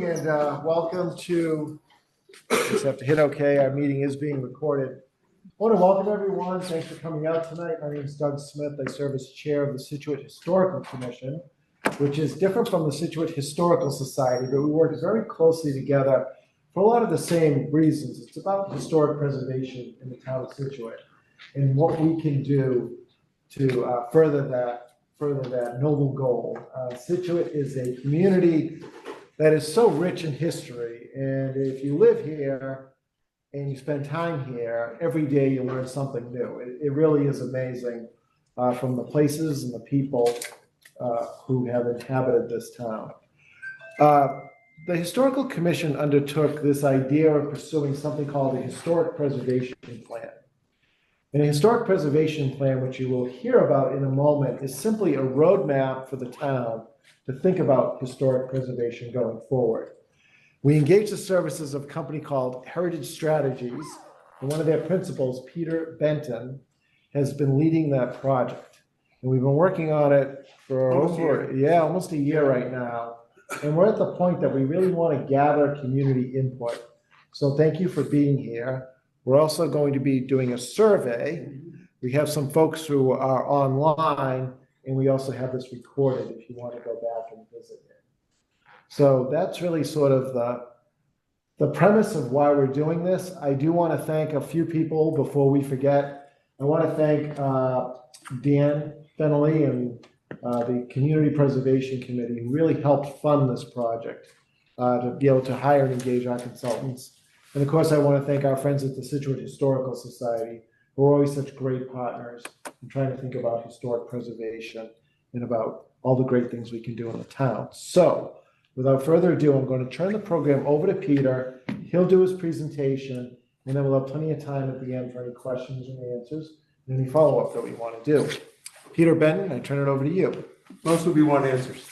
evening and welcome to, just have to hit OK, our meeting is being recorded. I want to welcome everyone. Thanks for coming out tonight. My name is Doug Smith. I serve as chair of the Scituate Historical Commission, which is different from the Scituate Historical Society, but we work very closely together for a lot of the same reasons. It's about historic preservation in the town of Scituate and what we can do to further that noble goal. Scituate is a community that is so rich in history, and if you live here and you spend time here, every day you learn something new. It really is amazing from the places and the people who have inhabited this town. The Historical Commission undertook this idea of pursuing something called a historic preservation plan. And a historic preservation plan, which you will hear about in a moment, is simply a roadmap for the town to think about historic preservation going forward. We engage the services of a company called Heritage Strategies, and one of their principals, Peter Benton, has been leading that project. And we've been working on it for almost a year right now. And we're at the point that we really want to gather community input. So thank you for being here. We're also going to be doing a survey. We have some folks who are online, and we also have this recorded if you want to go back and visit it. So that's really sort of the premise of why we're doing this. I do want to thank a few people before we forget. I want to thank Dan Fennelly and the Community Preservation Committee, who really helped fund this project to be able to hire and engage our consultants. And of course, I want to thank our friends at the Scituate Historical Society, who are always such great partners in trying to think about historic preservation and about all the great things we can do in the town. So without further ado, I'm going to turn the program over to Peter. He'll do his presentation, and then we'll have plenty of time at the end for any questions and answers and any follow-up that we want to do. Peter Benton, I turn it over to you. Most will be one answers.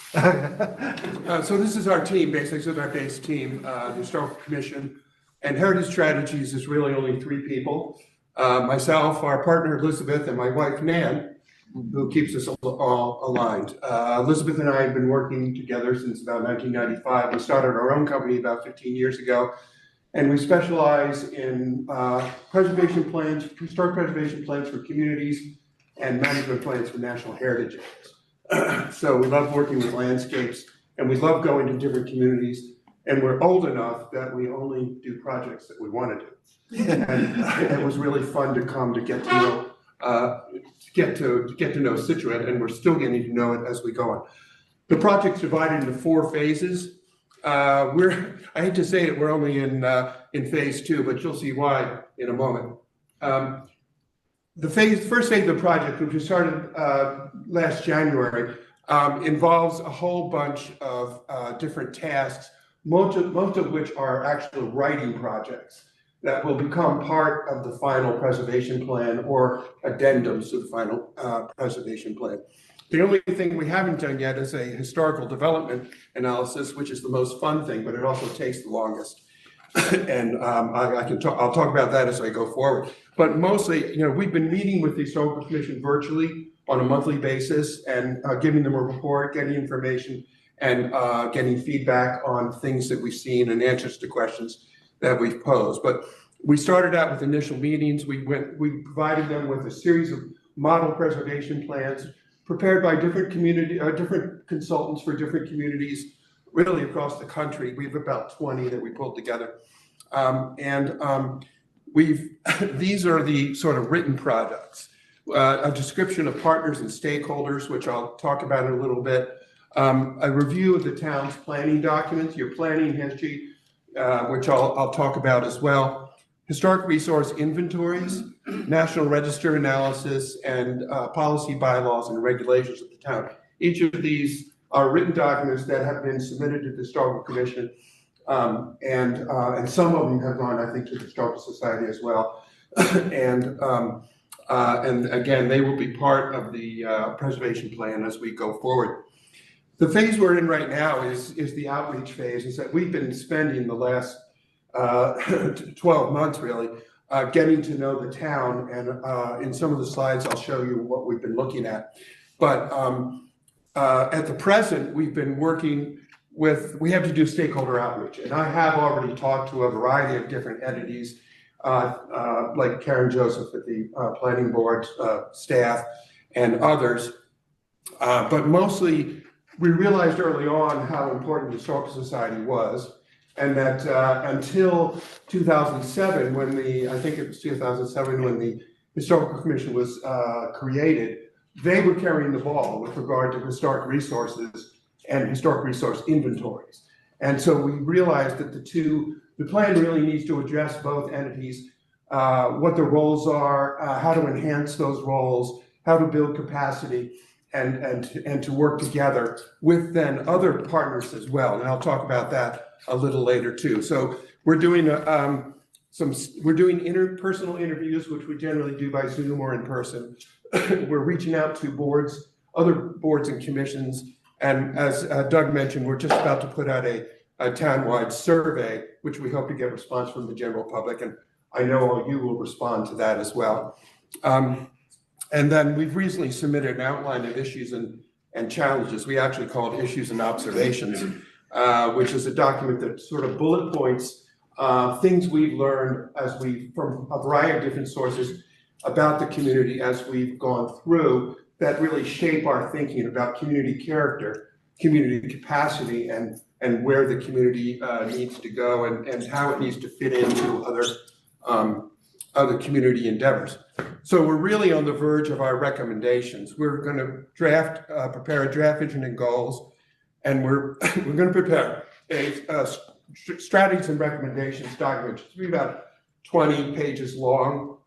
So this is our team, basically. This is our base team, the Historical Commission. And Heritage Strategies is really only three people. Myself, our partner Elizabeth, and my wife Nan, who keeps us all aligned. Elizabeth and I have been working together since about 1995. We started our own company about 15 years ago. And we specialize in preservation plans, historic preservation plans for communities, and management plans for national heritage areas. So we love working with landscapes, and we love going to different communities. And we're old enough that we only do projects that we want to do. And it was really fun to come to get to know Scituate, and we're still getting to know it as we go on. The project's divided into 4 phases. I hate to say it, we're only in phase 2, but you'll see why in a moment. The first phase of the project, which we started last January, involves a whole bunch of different tasks, most of which are actual writing projects that will become part of the final preservation plan or addendums to the final preservation plan. The only thing we haven't done yet is a historical development analysis, which is the most fun thing, but it also takes the longest. And I'll talk about that as I go forward. But mostly, we've been meeting with the Historical Commission virtually on a monthly basis and giving them a report, getting information, and getting feedback on things that we've seen and answers to questions that we've posed. But we started out with initial meetings. We provided them with a series of model preservation plans prepared by different consultants for different communities, really across the country. We have about 20 that we pulled together. These are the sort of written products. A description of partners and stakeholders, which I'll talk about in a little bit. A review of the town's planning documents, your planning history, which I'll talk about as well. Historic resource inventories, National Register analysis, and policy bylaws and regulations of the town. Each of these are written documents that have been submitted to the Historical Commission, and some of them have gone, I think, to the Historical Society as well. And again, they will be part of the preservation plan as we go forward. The phase we're in right now is the outreach phase. Is that we've been spending the last 12 months really getting to know the town, and in some of the slides I'll show you what we've been looking at. But at the present, we've been working we have to do stakeholder outreach. And I have already talked to a variety of different entities, like Karen Joseph at the planning board staff and others. But mostly, we realized early on how important the Historical Society was, and that until 2007, I think it was 2007, when the Historical Commission was created, they were carrying the ball with regard to historic resources and historic resource inventories. And so we realized that the plan really needs to address both entities, what the roles are, how to enhance those roles, how to build capacity, and to work together with then other partners as well. And I'll talk about that a little later too. So we're doing interpersonal interviews, which we generally do by Zoom or in person. We're reaching out to other boards and commissions. And as Doug mentioned, we're just about to put out a townwide survey, which we hope to get response from the general public. And I know all you will respond to that as well. And then we've recently submitted an outline of issues and challenges. We actually call it Issues and Observations, which is a document that sort of bullet points things we've learned from a variety of different sources about the community as we've gone through, that really shape our thinking about community character, community capacity, and where the community needs to go and how it needs to fit into other community endeavors. So we're really on the verge of our recommendations. We're going to prepare a draft vision and goals, and we're going to prepare a strategies and recommendations document. It's be about 20 pages long,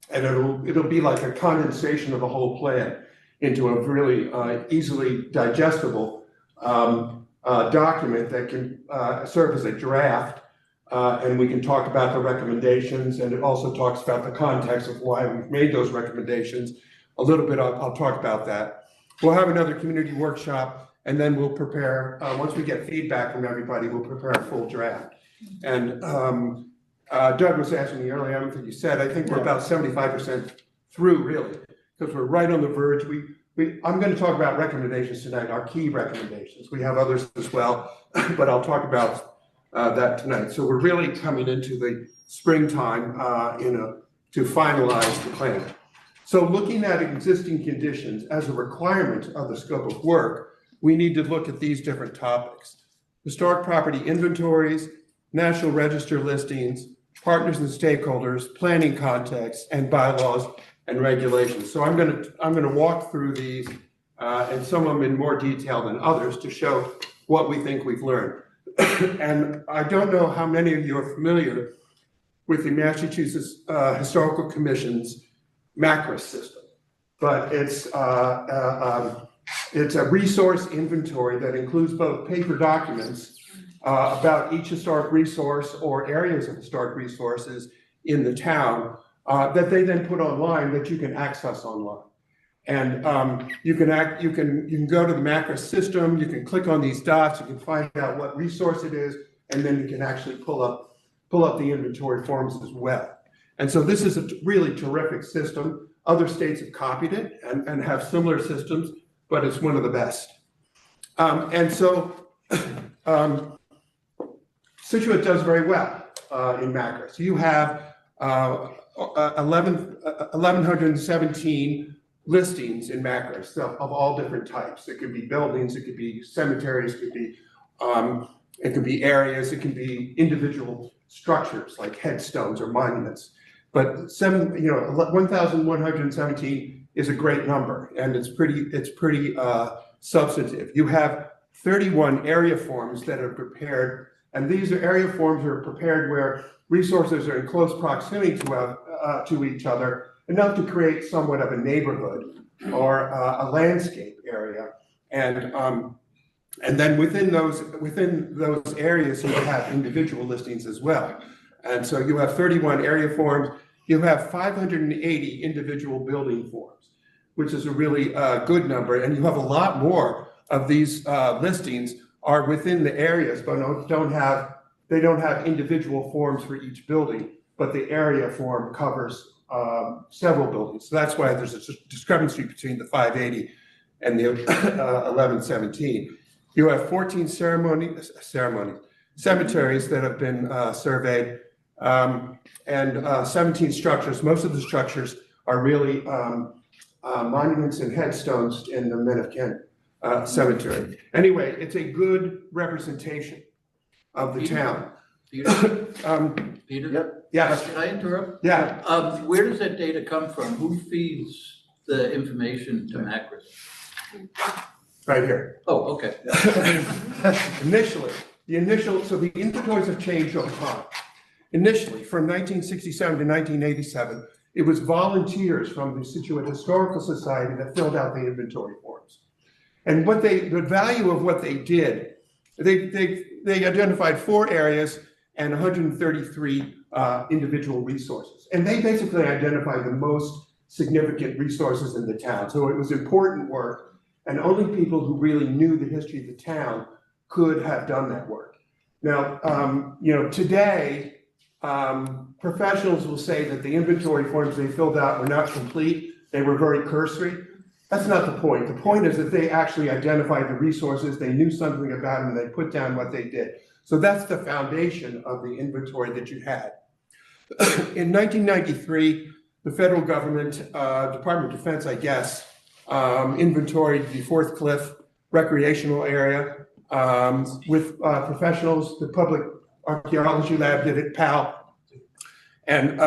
and it'll be like a condensation of the whole plan into a really easily digestible document that can serve as a draft. And we can talk about the recommendations, and it also talks about the context of why we've made those recommendations. A little bit, I'll talk about that. We'll have another community workshop, and then we'll prepare, once we get feedback from everybody, we'll prepare a full draft. And Doug was asking me earlier, I don't think you said, I think we're about 75% through, really, because we're right on the verge. I'm going to talk about recommendations tonight, our key recommendations. We have others as well, but I'll talk about that tonight. So we're really coming into the springtime to finalize the plan. So looking at existing conditions as a requirement of the scope of work, we need to look at these different topics: historic property inventories, National Register listings, partners and stakeholders, planning context, and bylaws and regulations. So I'm going to walk through these and some of them in more detail than others to show what we think we've learned. And I don't know how many of you are familiar with the Massachusetts Historical Commission's MACRA system, but it's a resource inventory that includes both paper documents about each historic resource or areas of historic resources in the town that they then put online that you can access online. And you can go to the MACRA system, you can click on these dots, you can find out what resource it is, and then you can actually pull up the inventory forms as well. And so this is a really terrific system. Other states have copied it and have similar systems, but it's one of the best. And so Scituate does very well in MACRA. So you have 1,117 listings in MACRA, so of all different types. It could be buildings, it could be cemeteries, it could be areas, it can be individual structures like headstones or monuments. But 1,117 is a great number, and it's pretty substantive. You have 31 area forms that are prepared, and these area forms are prepared where resources are in close proximity to each other, enough to create somewhat of a neighborhood or a landscape area. And then within those areas, you have individual listings as well. And so you have 31 area forms. You have 580 individual building forms, which is a really good number. And you have a lot more of these listings are within the areas, but they don't have individual forms for each building, but the area form covers several buildings. So that's why there's a discrepancy between the 580 and the 1117. You have 14 cemeteries that have been surveyed, and 17 structures. Most of the structures are really monuments and headstones in the Men of Kent cemetery. Anyway, it's a good representation of the town. Peter? Peter? Yep. Yes. Can I interrupt? Yeah. Where does that data come from? Who feeds the information to Macris? Right here. Oh, okay. So the inventories have changed over time. Initially, from 1967 to 1987, it was volunteers from the Scituate Historical Society that filled out the inventory forms. And the value of what they did, they identified 4 areas and 133 individual resources. And they basically identified the most significant resources in the town. So it was important work, and only people who really knew the history of the town could have done that work. Now, today, professionals will say that the inventory forms they filled out were not complete. They were very cursory. That's not the point. The point is that they actually identified the resources, they knew something about them, and they put down what they did. So that's the foundation of the inventory that you had. In 1993, the federal government, Department of Defense, I guess, inventoried the Fourth Cliff recreational area with professionals. The Public Archaeology Lab did it, PAL, and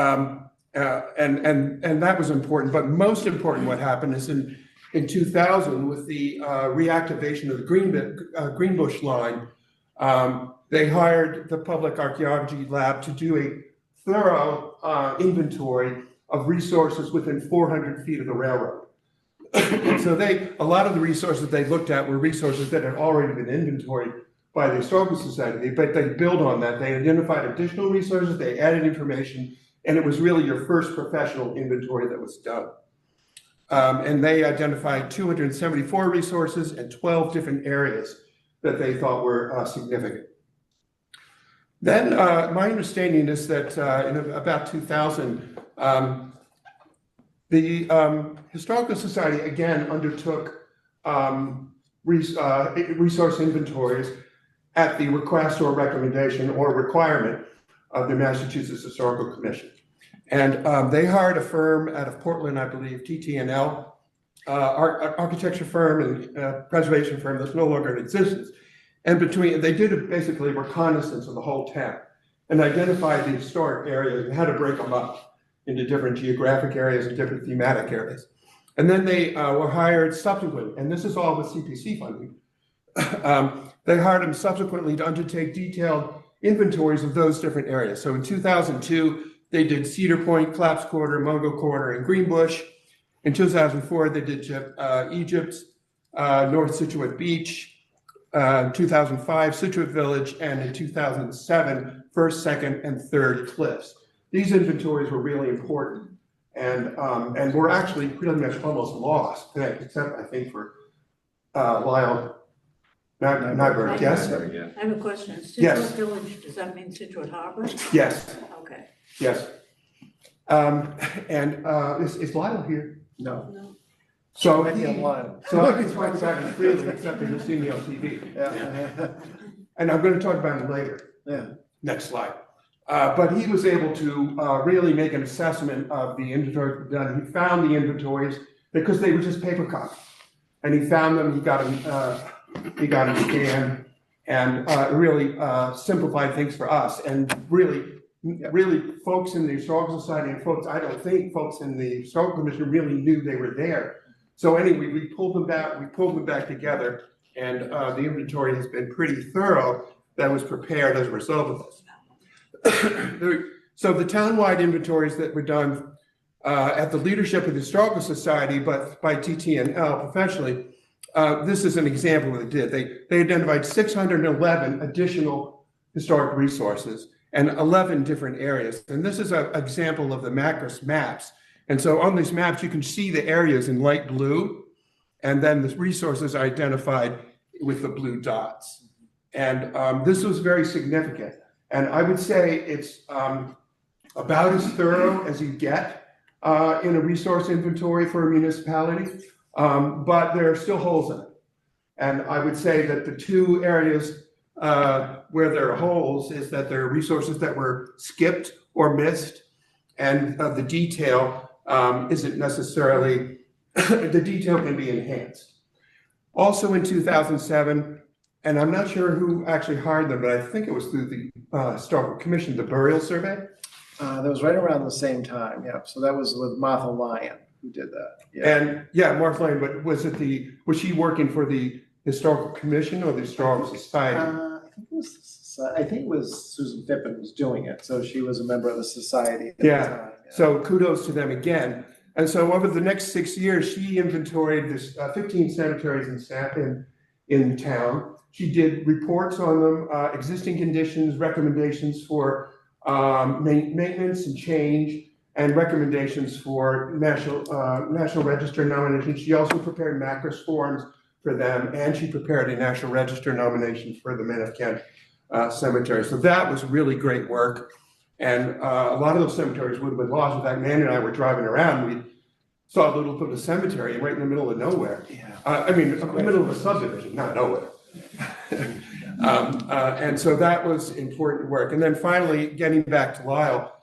that was important. But most important, what happened is in 2000, with the reactivation of the Greenbush line, they hired the Public Archaeology Lab to do a thorough inventory of resources within 400 feet of the railroad. So a lot of the resources they looked at were resources that had already been inventoried by the Historical Society, but they built on that. They identified additional resources, they added information, and it was really your first professional inventory that was done. And they identified 274 resources and 12 different areas that they thought were significant. Then my understanding is that in about 2000, the Historical Society again undertook resource inventories at the request or recommendation or requirement of the Massachusetts Historical Commission. And they hired a firm out of Portland, I believe, TTNL, architecture firm and preservation firm that's no longer in existence. And they did basically reconnaissance of the whole town and identified the historic areas and how to break them up into different geographic areas and different thematic areas. And then they were hired subsequently, and this is all with CPC funding. They hired them subsequently to undertake detailed inventories of those different areas. So in 2002, they did Cedar Point, Claps Quarter, Mungo Corner, and Greenbush. In 2004, they did Egypt, North Scituate Beach. 2005, Scituate Village, and in 2007, first, second, and third cliffs. These inventories were really important, and were actually pretty much almost lost today, except I think for Lyle Nyberg. Yes? I have a question. Yes. Scituate Village, does that mean Scituate Harbor? Yes. Okay. Yes. Is Lyle here? No. No. So Maybe online. So I can talk about it freely, except that you'll see me on TV. Yeah. And I'm going to talk about it later. Yeah. Next slide. But he was able to really make an assessment of the inventory done. He found the inventories because they were just paper copies, and he found them. He got them scanned, and really simplified things for us. And really, folks in the Historical Society and I don't think folks in the Historical Commission really knew they were there. So anyway, we pulled them back together, and the inventory has been pretty thorough that was prepared as a result of this. So the townwide inventories that were done at the leadership of the Historical Society, but by TTNL professionally, this is an example of what they did. They identified 611 additional historic resources and 11 different areas. And this is an example of the Macris maps. And so on these maps, you can see the areas in light blue, and then the resources are identified with the blue dots. And this was very significant. And I would say it's about as thorough as you get in a resource inventory for a municipality, but there are still holes in it. And I would say that the two areas where there are holes is that there are resources that were skipped or missed, and the detail isn't necessarily, the detail can be enhanced. Also in 2007, and I'm not sure who actually hired them, but I think it was through the Historical Commission, the burial survey. That was right around the same time, yeah. So that was with Martha Lyon who did that. Yeah. And yeah, Martha Lane, but was she working for the Historical Commission or the Historical Society? I think it was Susan Pippin was doing it, so she was a member of the society at the Yeah. time. So kudos to them again. And so over the next 6 years, she inventoried this 15 cemeteries in town. She did reports on them, existing conditions, recommendations for maintenance and change, and recommendations for National Register nominations. She also prepared MACRS forms for them, and she prepared a National Register nomination for the Men of Kent Cemetery. So that was really great work. And a lot of those cemeteries would have been lost. In fact, Mandy and I were driving around, we saw a little bit of a cemetery right in the middle of nowhere. Yeah. I mean, in the middle of a subdivision, not nowhere. And so that was important work. And then finally, getting back to Lyle,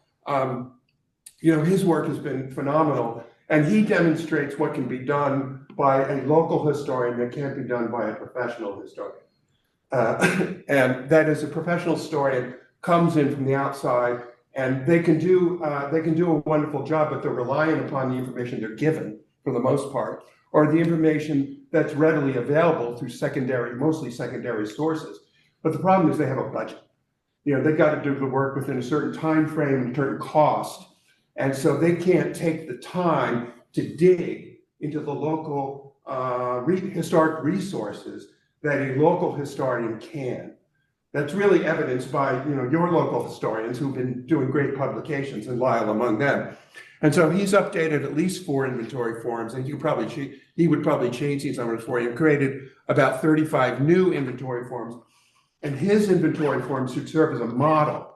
his work has been phenomenal, and he demonstrates what can be done by a local historian that can't be done by a professional historian. And that is, a professional historian comes in from the outside, and they can do a wonderful job, but they're relying upon the information they're given for the most part, or the information that's readily available through mostly secondary sources. But the problem is they have a budget. They've got to do the work within a certain time frame and a certain cost. And so they can't take the time to dig into the local historic resources that a local historian can. That's really evidenced by your local historians who've been doing great publications, and Lyle among them. And so he's updated at least 4 inventory forms, and he would probably change these numbers for you, and created about 35 new inventory forms. And his inventory forms should serve as a model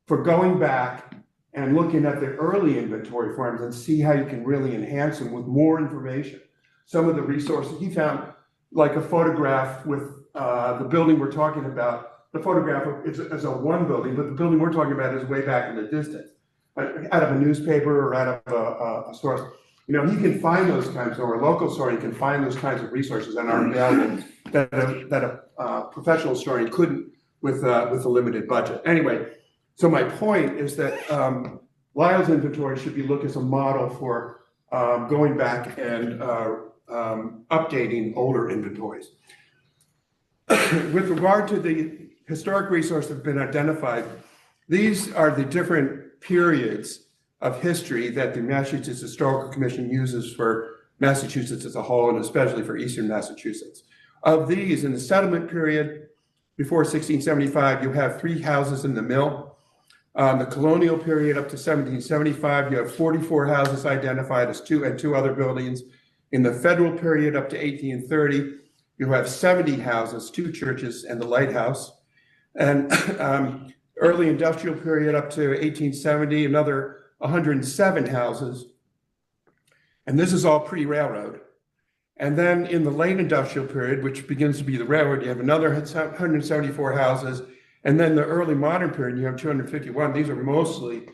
for going back and looking at the early inventory forms and see how you can really enhance them with more information. Some of the resources he found, like a photograph with the building we're talking about. The photograph is a one building, but the building we're talking about is way back in the distance, out of a newspaper or out of a source. He can find those kinds, or a local historian can find those kinds of resources that aren't available, that a professional historian couldn't with a limited budget. Anyway, so my point is that Lyle's inventory should be looked as a model for going back and updating older inventories. With regard to the historic resources that have been identified, these are the different periods of history that the Massachusetts Historical Commission uses for Massachusetts as a whole, and especially for Eastern Massachusetts. Of these, in the settlement period before 1675, you have 3 houses in the mill. The colonial period up to 1775, you have 44 houses identified as 2 other buildings. In the federal period up to 1830, you have 70 houses, 2 churches, and the lighthouse. And early industrial period up to 1870, another 107 houses. And this is all pre-railroad. And then in the late industrial period, which begins to be the railroad, you have another 174 houses. And then the early modern period, you have 251. These are mostly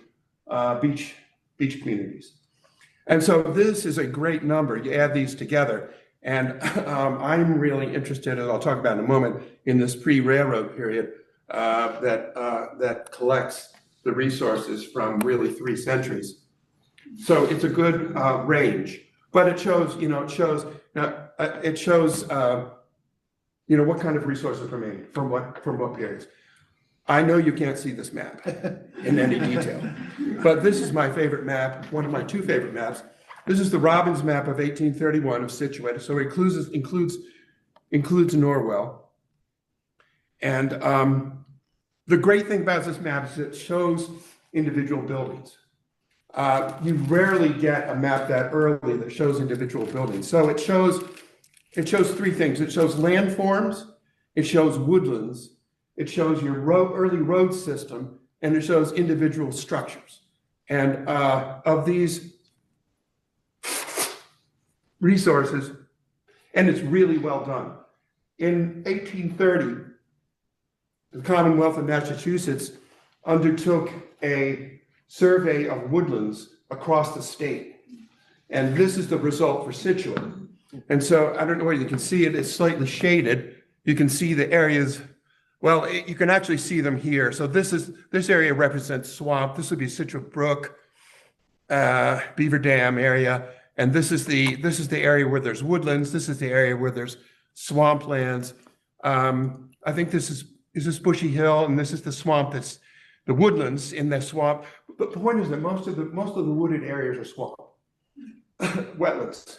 beach communities. And so this is a great number. You add these together. And I'm really interested, as I'll talk about in a moment, in this pre-railroad period that collects the resources from really 3 centuries. So it's a good range, but it shows what kind of resources remain from what periods. I know you can't see this map in any detail, but this is my favorite map, one of my 2 favorite maps. This is the Robbins map of 1831 of Scituate, so it includes Norwell. And the great thing about this map is it shows individual buildings. You rarely get a map that early that shows individual buildings. So it shows 3 things. It shows landforms, it shows woodlands, it shows your early road system, and it shows individual structures. And of these resources, and it's really well done. in 1830, the Commonwealth of Massachusetts undertook a survey of woodlands across the state. And this is the result for Scituate. And so I don't know whether you can see it, it's slightly shaded. You can see the areas, well, you can actually see them here. So this area represents swamp. This would be Scituate Brook, Beaver Dam area. And this is the area where there's woodlands. This is the area where there's swamplands. I think this is Bushy Hill, and this is the swamp that's the woodlands in the swamp. But the point is that most of the wooded areas are swamp. Wetlands,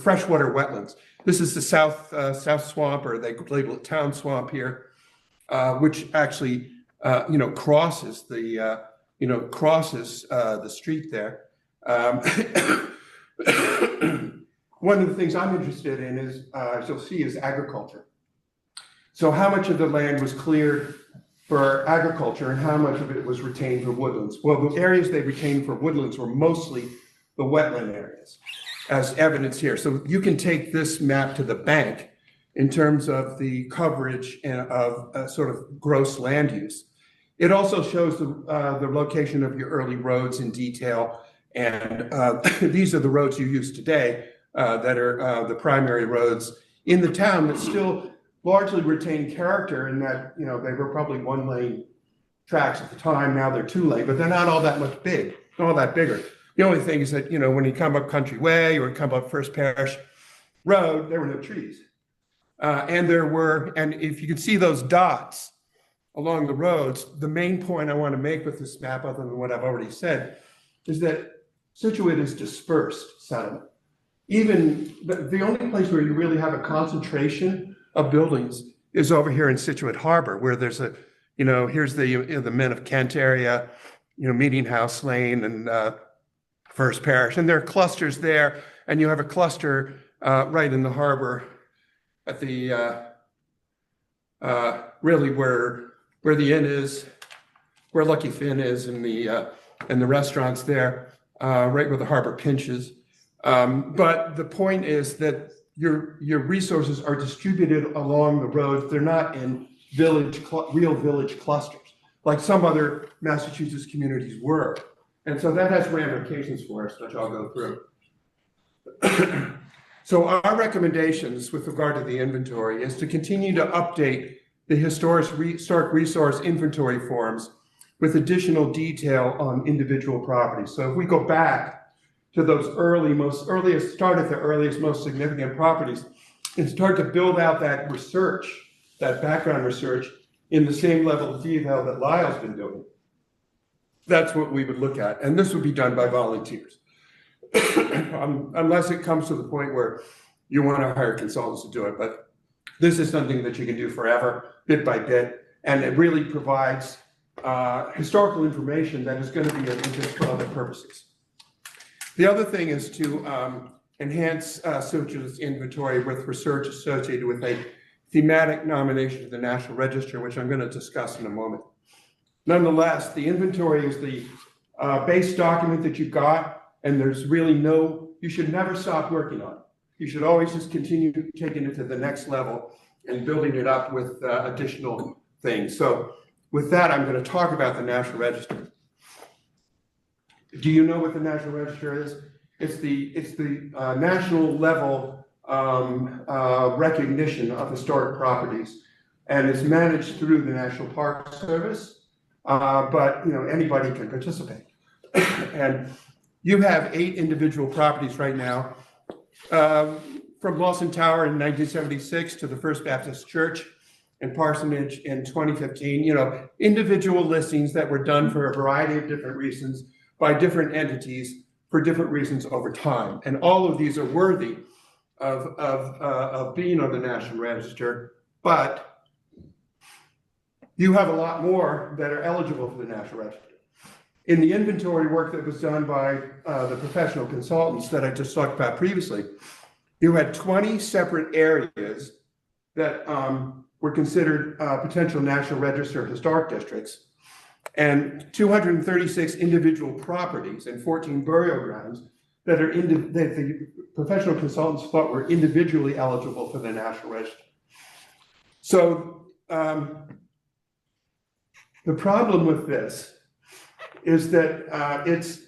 freshwater wetlands. This is the South Swamp, or they label it Town Swamp here, which actually, crosses the street there. One of the things I'm interested in is, as you'll see, is agriculture. So how much of the land was cleared for agriculture and how much of it was retained for woodlands? Well, the areas they retained for woodlands were mostly the wetland areas, as evidence here. So you can take this map to the bank in terms of the coverage and of sort of gross land use. It also shows the location of your early roads in detail. And these are the roads you use today that are the primary roads in the town that still largely retain character in that, they were probably one-lane tracks at the time. Now they're two-lane, but they're not all that much big, not all that bigger. The only thing is that, when you come up Country Way or come up First Parish Road, there were no trees. And if you can see those dots along the roads, the main point I want to make with this map, other than what I've already said, is that Scituate is dispersed settlement. Even the only place where you really have a concentration of buildings is over here in Scituate Harbor, where there's here's the Men of Kent area, Meeting House Lane and First Parish, and there are clusters there, and you have a cluster right in the harbor at the really where the inn is, where Lucky Finn is, and the restaurants there, right where the harbor pinches. But the point is that your resources are distributed along the roads. They're not in real village clusters, like some other Massachusetts communities were. And so that has ramifications for us, which I'll go through. So our recommendations with regard to the inventory is to continue to update the historic resource inventory forms with additional detail on individual properties. So if we go back to those start at the earliest, most significant properties and start to build out that research, that background research in the same level of detail that Lyle's been doing. That's what we would look at. And this would be done by volunteers. Unless it comes to the point where you want to hire consultants to do it. But this is something that you can do forever, bit by bit. And it really provides historical information that is going to be of interest for other purposes. The other thing is to enhance Scituate's inventory with research associated with a thematic nomination to the National Register, which I'm going to discuss in a moment. Nonetheless, the inventory is the base document that you've got, and there's really you should never stop working on it. You should always just continue taking it to the next level and building it up with additional things. So with that, I'm going to talk about the National Register. Do you know what the National Register is? It's the national level recognition of historic properties, and it's managed through the National Park Service. But anybody can participate. And you have 8 individual properties right now, from Lawson Tower in 1976 to the First Baptist Church and Parsonage in 2015. Individual listings that were done for a variety of different reasons by different entities for different reasons over time. And all of these are worthy of being on the National Register, but you have a lot more that are eligible for the National Register. In the inventory work that was done by the professional consultants that I just talked about previously, you had 20 separate areas that were considered potential National Register of Historic Districts, and 236 individual properties and 14 burial grounds that the professional consultants thought were individually eligible for the National Register. So the problem with this is that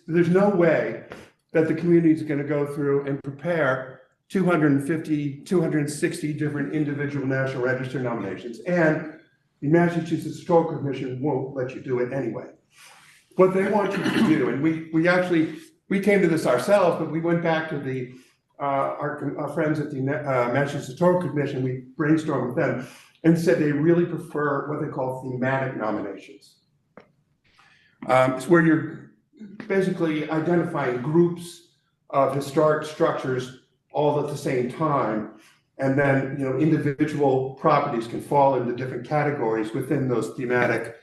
there's no way that the community is going to go through and prepare 250, 260 different individual National Register nominations. And the Massachusetts Historical Commission won't let you do it anyway. What they want you to do, and we came to this ourselves, but we went back to our friends at the Massachusetts Historical Commission, we brainstormed with them and said they really prefer what they call thematic nominations. It's where you're basically identifying groups of historic structures all at the same time, and then individual properties can fall into different categories within those thematic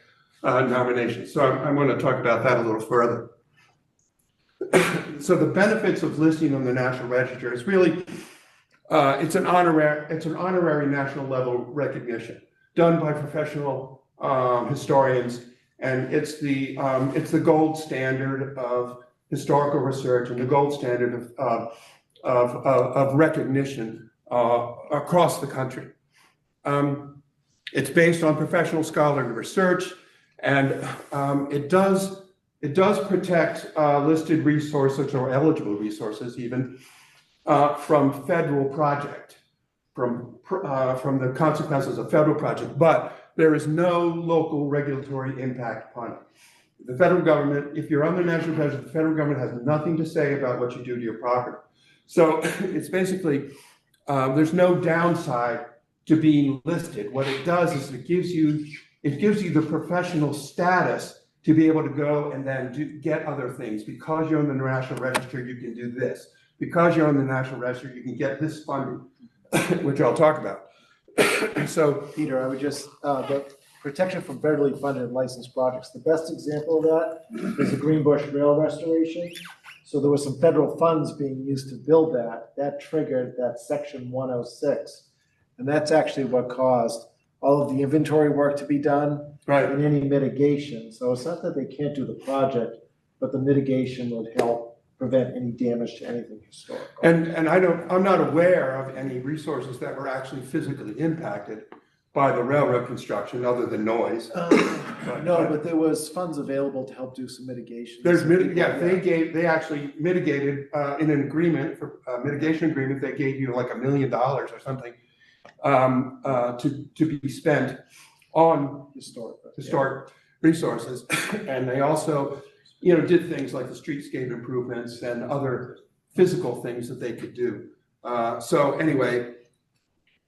nominations. So I'm going to talk about that a little further. So the benefits of listing on the National Register is really it's an honorary national level recognition done by professional historians, and it's the gold standard of historical research and the gold standard of recognition across the country. It's based on professional scholarly research, and it does protect listed resources or eligible resources even from federal project, from the consequences of federal project, but there is no local regulatory impact upon it. The federal government, if you're on the National Register, the federal government has nothing to say about what you do to your property. So it's basically, there's no downside to being listed. What it does is it gives you the professional status to be able to go and then get other things. Because you're on the National Register, you can do this. Because you're on the National Register, you can get this funding, which I'll talk about. So, Peter, I would just, the protection from federally funded and licensed projects. The best example of that is the Greenbush Rail restoration. So there was some federal funds being used to build that. That triggered that section 106. And that's actually what caused all of the inventory work to be done. right. And any mitigation. So it's not that they can't do the project, but the mitigation would help prevent any damage to anything historical. And I'm not aware of any resources that were actually physically impacted by the railroad construction other than noise. No, but there was funds available to help do some mitigation. They actually mitigated in an agreement for mitigation agreement. They gave you like $1 million or something to be spent on historic resources, and they also did things like the streetscape improvements and other physical things that they could do. So anyway,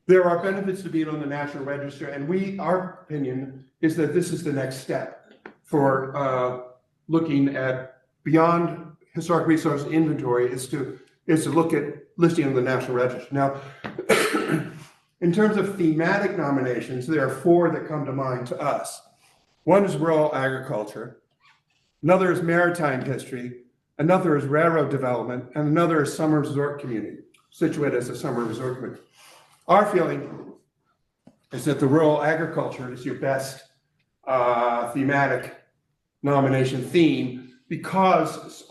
there are benefits to being on the National Register, and our opinion is that this is the next step for looking at beyond historic resource inventory is to look at listing on the National Register. Now, in terms of thematic nominations, there are 4 that come to mind to us. One is rural agriculture, another is maritime history, another is railroad development, and another is summer resort community, Scituate as a summer resort community. Our feeling is that the rural agriculture is your best thematic nomination theme because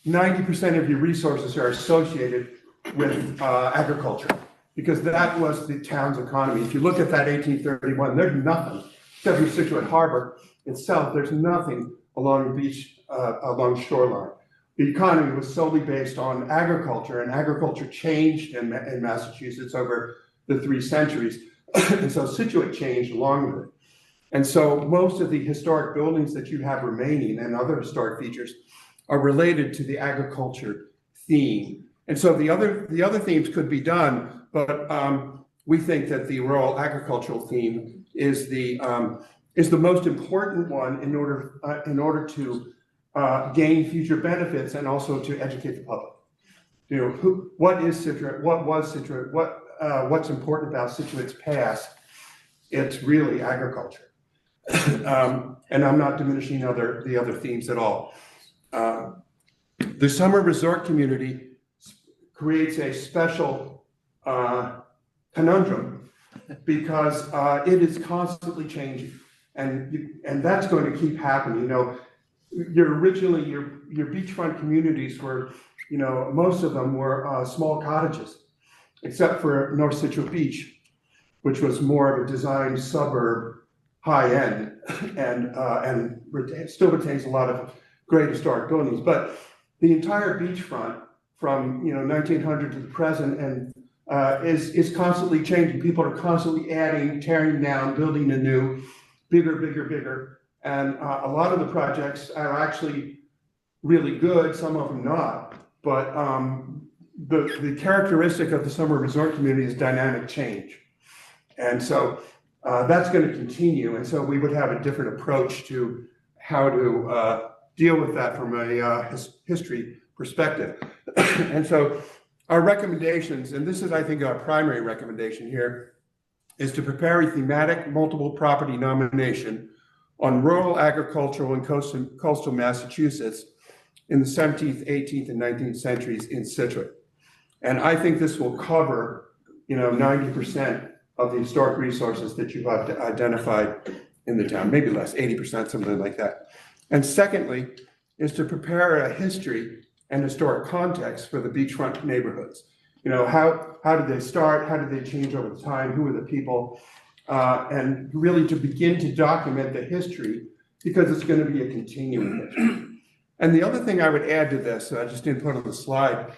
90% of your resources are associated with agriculture, because that was the town's economy. If you look at that 1831, there's nothing except for Scituate Harbor itself. There's nothing along the beach, along the shoreline. The economy was solely based on agriculture, and agriculture changed in Massachusetts over the 3 centuries. And so Scituate changed along with it. And so most of the historic buildings that you have remaining and other historic features are related to the agriculture theme. And so the other themes could be done, but we think that the rural agricultural theme is the most important one in order to gain future benefits and also to educate the public. What is Scituate? What was Scituate? What's important about Scituate's past? It's really agriculture. And I'm not diminishing the other themes at all. The summer resort community creates a special conundrum because it is constantly changing, and that's going to keep happening. Your beachfront communities were, most of them were small cottages, except for North Scituate Beach. which was more of a designed suburb, high end, and still retains a lot of great historic buildings. But the entire beachfront from 1900 to the present and is constantly changing. People are constantly adding, tearing down, building anew, bigger, bigger, bigger. And a lot of the projects are actually really good, some of them not. But the characteristic of the summer resort community is dynamic change. And so that's going to continue. And so we would have a different approach to how to deal with that from a history perspective. And so our recommendations, and this is, I think, our primary recommendation here, is to prepare a thematic multiple property nomination on rural, agricultural, and coastal Massachusetts in the 17th, 18th, and 19th centuries in Scituate. And I think this will cover, 90% of the historic resources that you've identified in the town, maybe less, 80%, something like that. And secondly, is to prepare a history and historic context for the beachfront neighborhoods. How did they start? How did they change over time? Who were the people? And really to begin to document the history, because it's going to be a continuing history. And the other thing I would add to this, I just didn't put on the slide,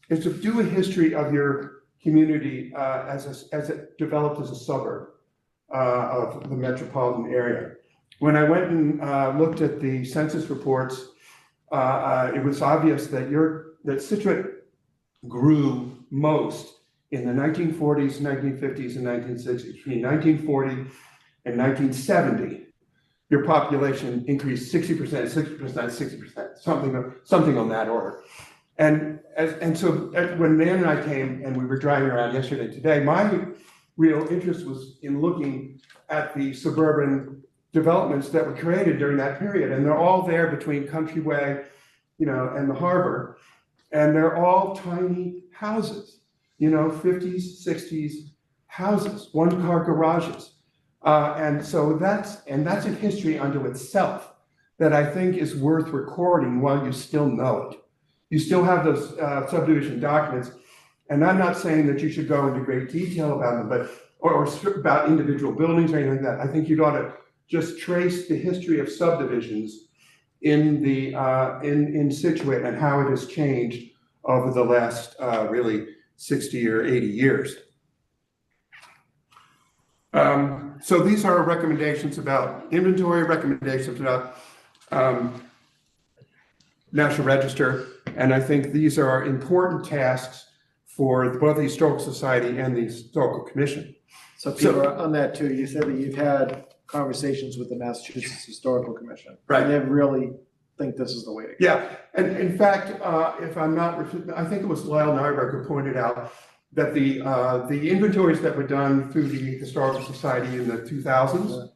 is to do a history of your community as it developed as a suburb of the metropolitan area. When I went and looked at the census reports, it was obvious that Scituate grew most in the 1940s, 1950s, and 1960s. Between 1940 and 1970, your population increased 60%, 60%, 60%, something on that order. And so when Dan and I came and we were driving around yesterday and today, my real interest was in looking at the suburban developments that were created during that period. And they're all there between Countryway, and the harbor. And they're all tiny houses, 50s, 60s houses, one-car garages. And so that's a history unto itself that I think is worth recording while you still know it. You still have those subdivision documents. And I'm not saying that you should go into great detail about them, or about individual buildings or anything like that. I think you'd ought to just trace the history of subdivisions in Scituate and how it has changed over the last really 60 or 80 years. So these are recommendations about inventory, recommendations about National Register, and I think these are important tasks for both the Historical Society and the Historical Commission. So Peter, on that too, you said that you've had conversations with the Massachusetts Historical Commission. Right. And they really think this is the way to go. Yeah, and in fact, if I'm not, I think it was Lyle Nyberg who pointed out that the inventories that were done through the Historical Society in the 2000s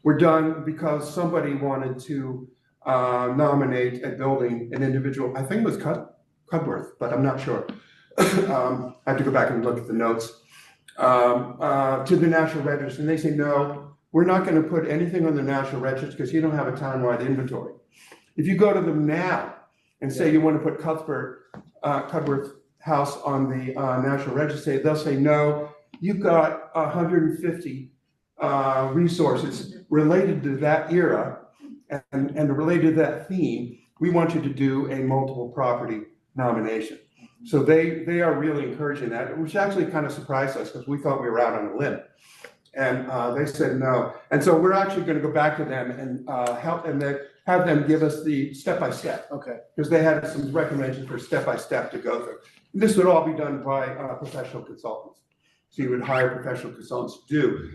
were done because somebody wanted to nominate a building, an individual, I think it was Cudworth, but I'm not sure. I have to go back and look at the notes, to the National Register, and they say, no, we're not going to put anything on the National Register because you don't have a townwide inventory. If you go to them now and say you want to put Cudworth House on the National Register, they'll say, no, you've got 150 resources related to that era and related to that theme. We want you to do a multiple property nomination. So they are really encouraging that, which actually kind of surprised us because we thought we were out on a limb. And they said no. And so we're actually going to go back to them and help them, have them give us the step-by-step. Okay. Because they had some recommendations for step-by-step to go through. And this would all be done by professional consultants. So you would hire professional consultants to do.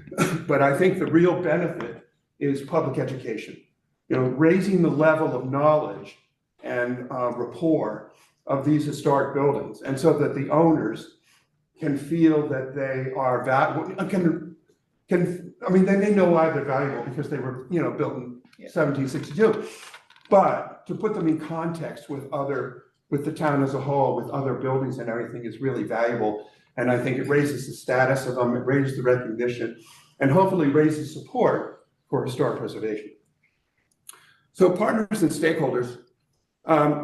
But I think the real benefit is public education. Raising the level of knowledge and rapport of these historic buildings, and so that the owners can feel that they are valuable. They know why they're valuable because they were, built in 1762. But to put them in context with the town as a whole, with other buildings and everything, is really valuable. And I think it raises the status of them, it raises the recognition, and hopefully raises support for historic preservation. So partners and stakeholders.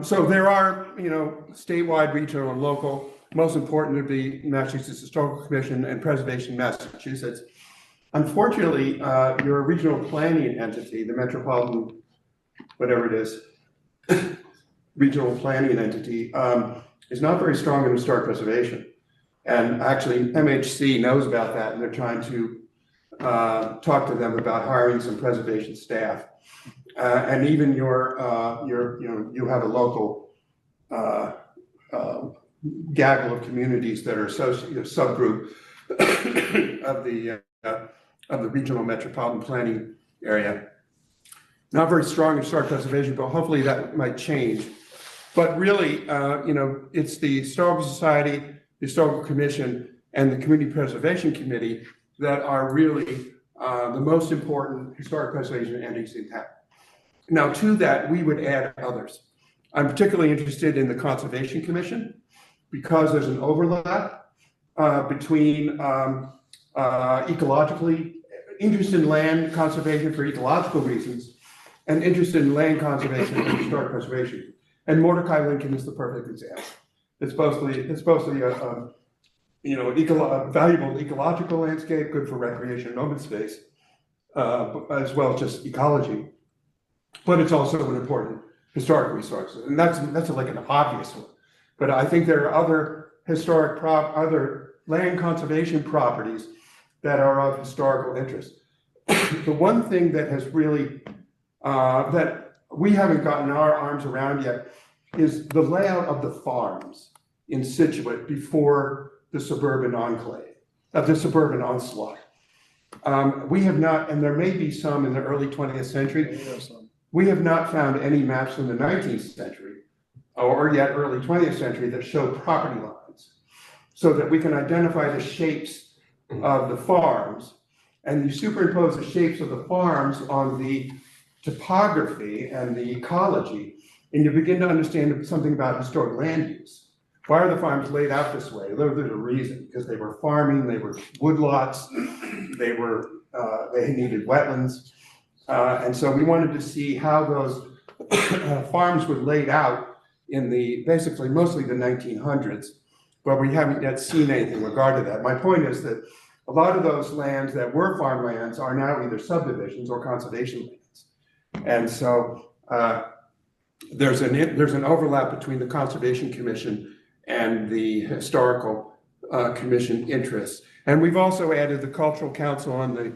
So there are, statewide, regional, and local most important would be Massachusetts Historical Commission and Preservation Massachusetts. Unfortunately, your regional planning entity, the Metropolitan, whatever it is, regional planning entity, is not very strong in historic preservation. And actually, MHC knows about that, and they're trying to talk to them about hiring some preservation staff. And even you have a local gaggle of communities that are subgroup of the regional metropolitan planning area. Not very strong in historic preservation, but hopefully that might change. But really, it's the Historical Society, the Historical Commission, and the Community Preservation Committee that are really the most important historic preservation entities in town. Now, to that, we would add others. I'm particularly interested in the Conservation Commission because there's an overlap between ecologically, interest in land conservation for ecological reasons and interest in land conservation and historic preservation. And Mordecai Lincoln is the perfect example. It's mostly a valuable ecological landscape, good for recreation and open space, as well as just ecology. But it's also an important historic resource, and that's like an obvious one. But I think there are other other land conservation properties that are of historical interest. The one thing that has really that we haven't gotten our arms around yet is the layout of the farms in Scituate before the suburban enclave, the suburban onslaught. We have not, and there may be some in the early 20th century. We have not found any maps from the 19th century or yet early 20th century that show property lines so that we can identify the shapes of the farms, and you superimpose the shapes of the farms on the topography and the ecology, and you begin to understand something about historic land use. Why are the farms laid out this way? There's a reason, because they were farming, they were woodlots, they needed wetlands. And so we wanted to see how those farms were laid out in basically mostly the 1900s, but we haven't yet seen anything regarding that. My point is that a lot of those lands that were farmlands are now either subdivisions or conservation lands. And so there's an overlap between the Conservation Commission and the Historical Commission interests. And we've also added the Cultural Council on the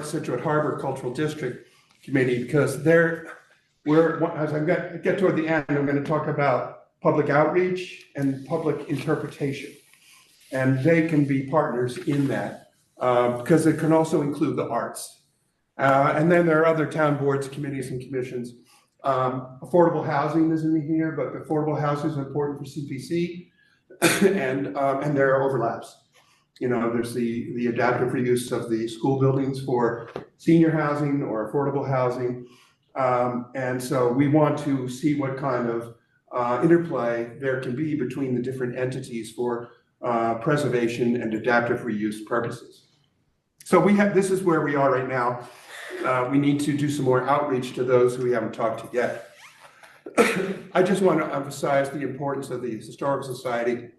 Scituate Harbor Cultural District Committee, because as I get toward the end, I'm going to talk about public outreach and public interpretation. And they can be partners in that because it can also include the arts. And then there are other town boards, committees, and commissions. Affordable housing isn't here, but affordable housing is important for CPC, and there are overlaps. There's the adaptive reuse of the school buildings for senior housing or affordable housing. And so we want to see what kind of interplay there can be between the different entities for preservation and adaptive reuse purposes. So this is where we are right now. We need to do some more outreach to those who we haven't talked to yet. I just want to emphasize the importance of the Historical Society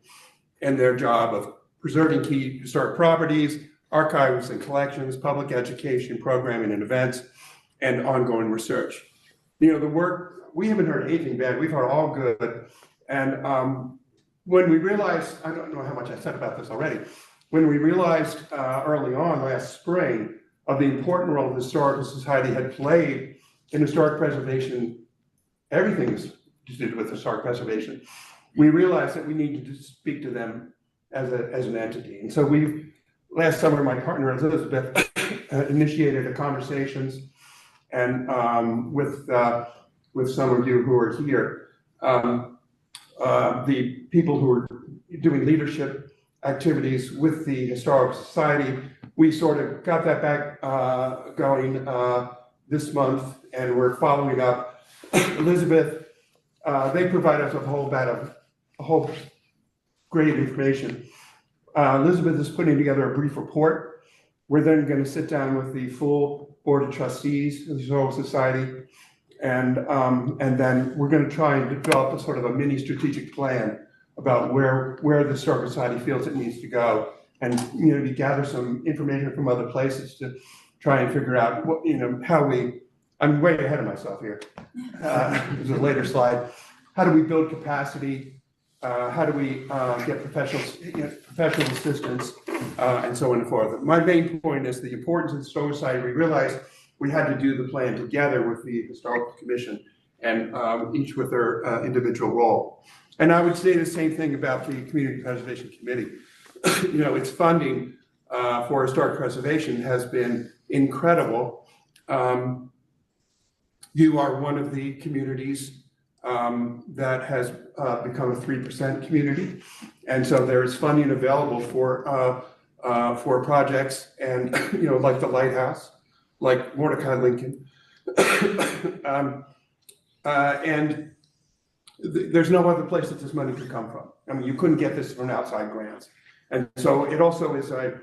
and their job of preserving key historic properties, archives and collections, public education, programming and events, and ongoing research. The work, we haven't heard anything bad, we've heard all good. And when we realized, I don't know how much I said about this already, when we realized early on last spring of the important role the Historical Society had played in historic preservation, everything is to do with historic preservation, we realized that we needed to speak to them as an entity. And so last summer, my partner Elizabeth initiated a conversations and with some of you who are here, the people who are doing leadership activities with the Historical Society, we sort of got that back going this month, and we're following up. Elizabeth, they provide us a whole great information. Elizabeth is putting together a brief report. We're then going to sit down with the full Board of Trustees of the Historical Society, and then we're going to try and develop a sort of a mini strategic plan about where the Historical Society feels it needs to go, and to gather some information from other places to try and figure out what, how we. I'm way ahead of myself here. There's a later slide. How do we build capacity? How do we get professional assistance, and so on and forth. My main point is the importance of the Historical Society. We realized we had to do the plan together with the Historical Commission, and each with their individual role. And I would say the same thing about the Community Preservation Committee. Its funding for historic preservation has been incredible. You are one of the communities that has become a 3% community. And so there is funding available for projects and, like the lighthouse, like Mordecai Lincoln. And there's no other place that this money could come from. I mean, you couldn't get this from outside grants. And so it also is a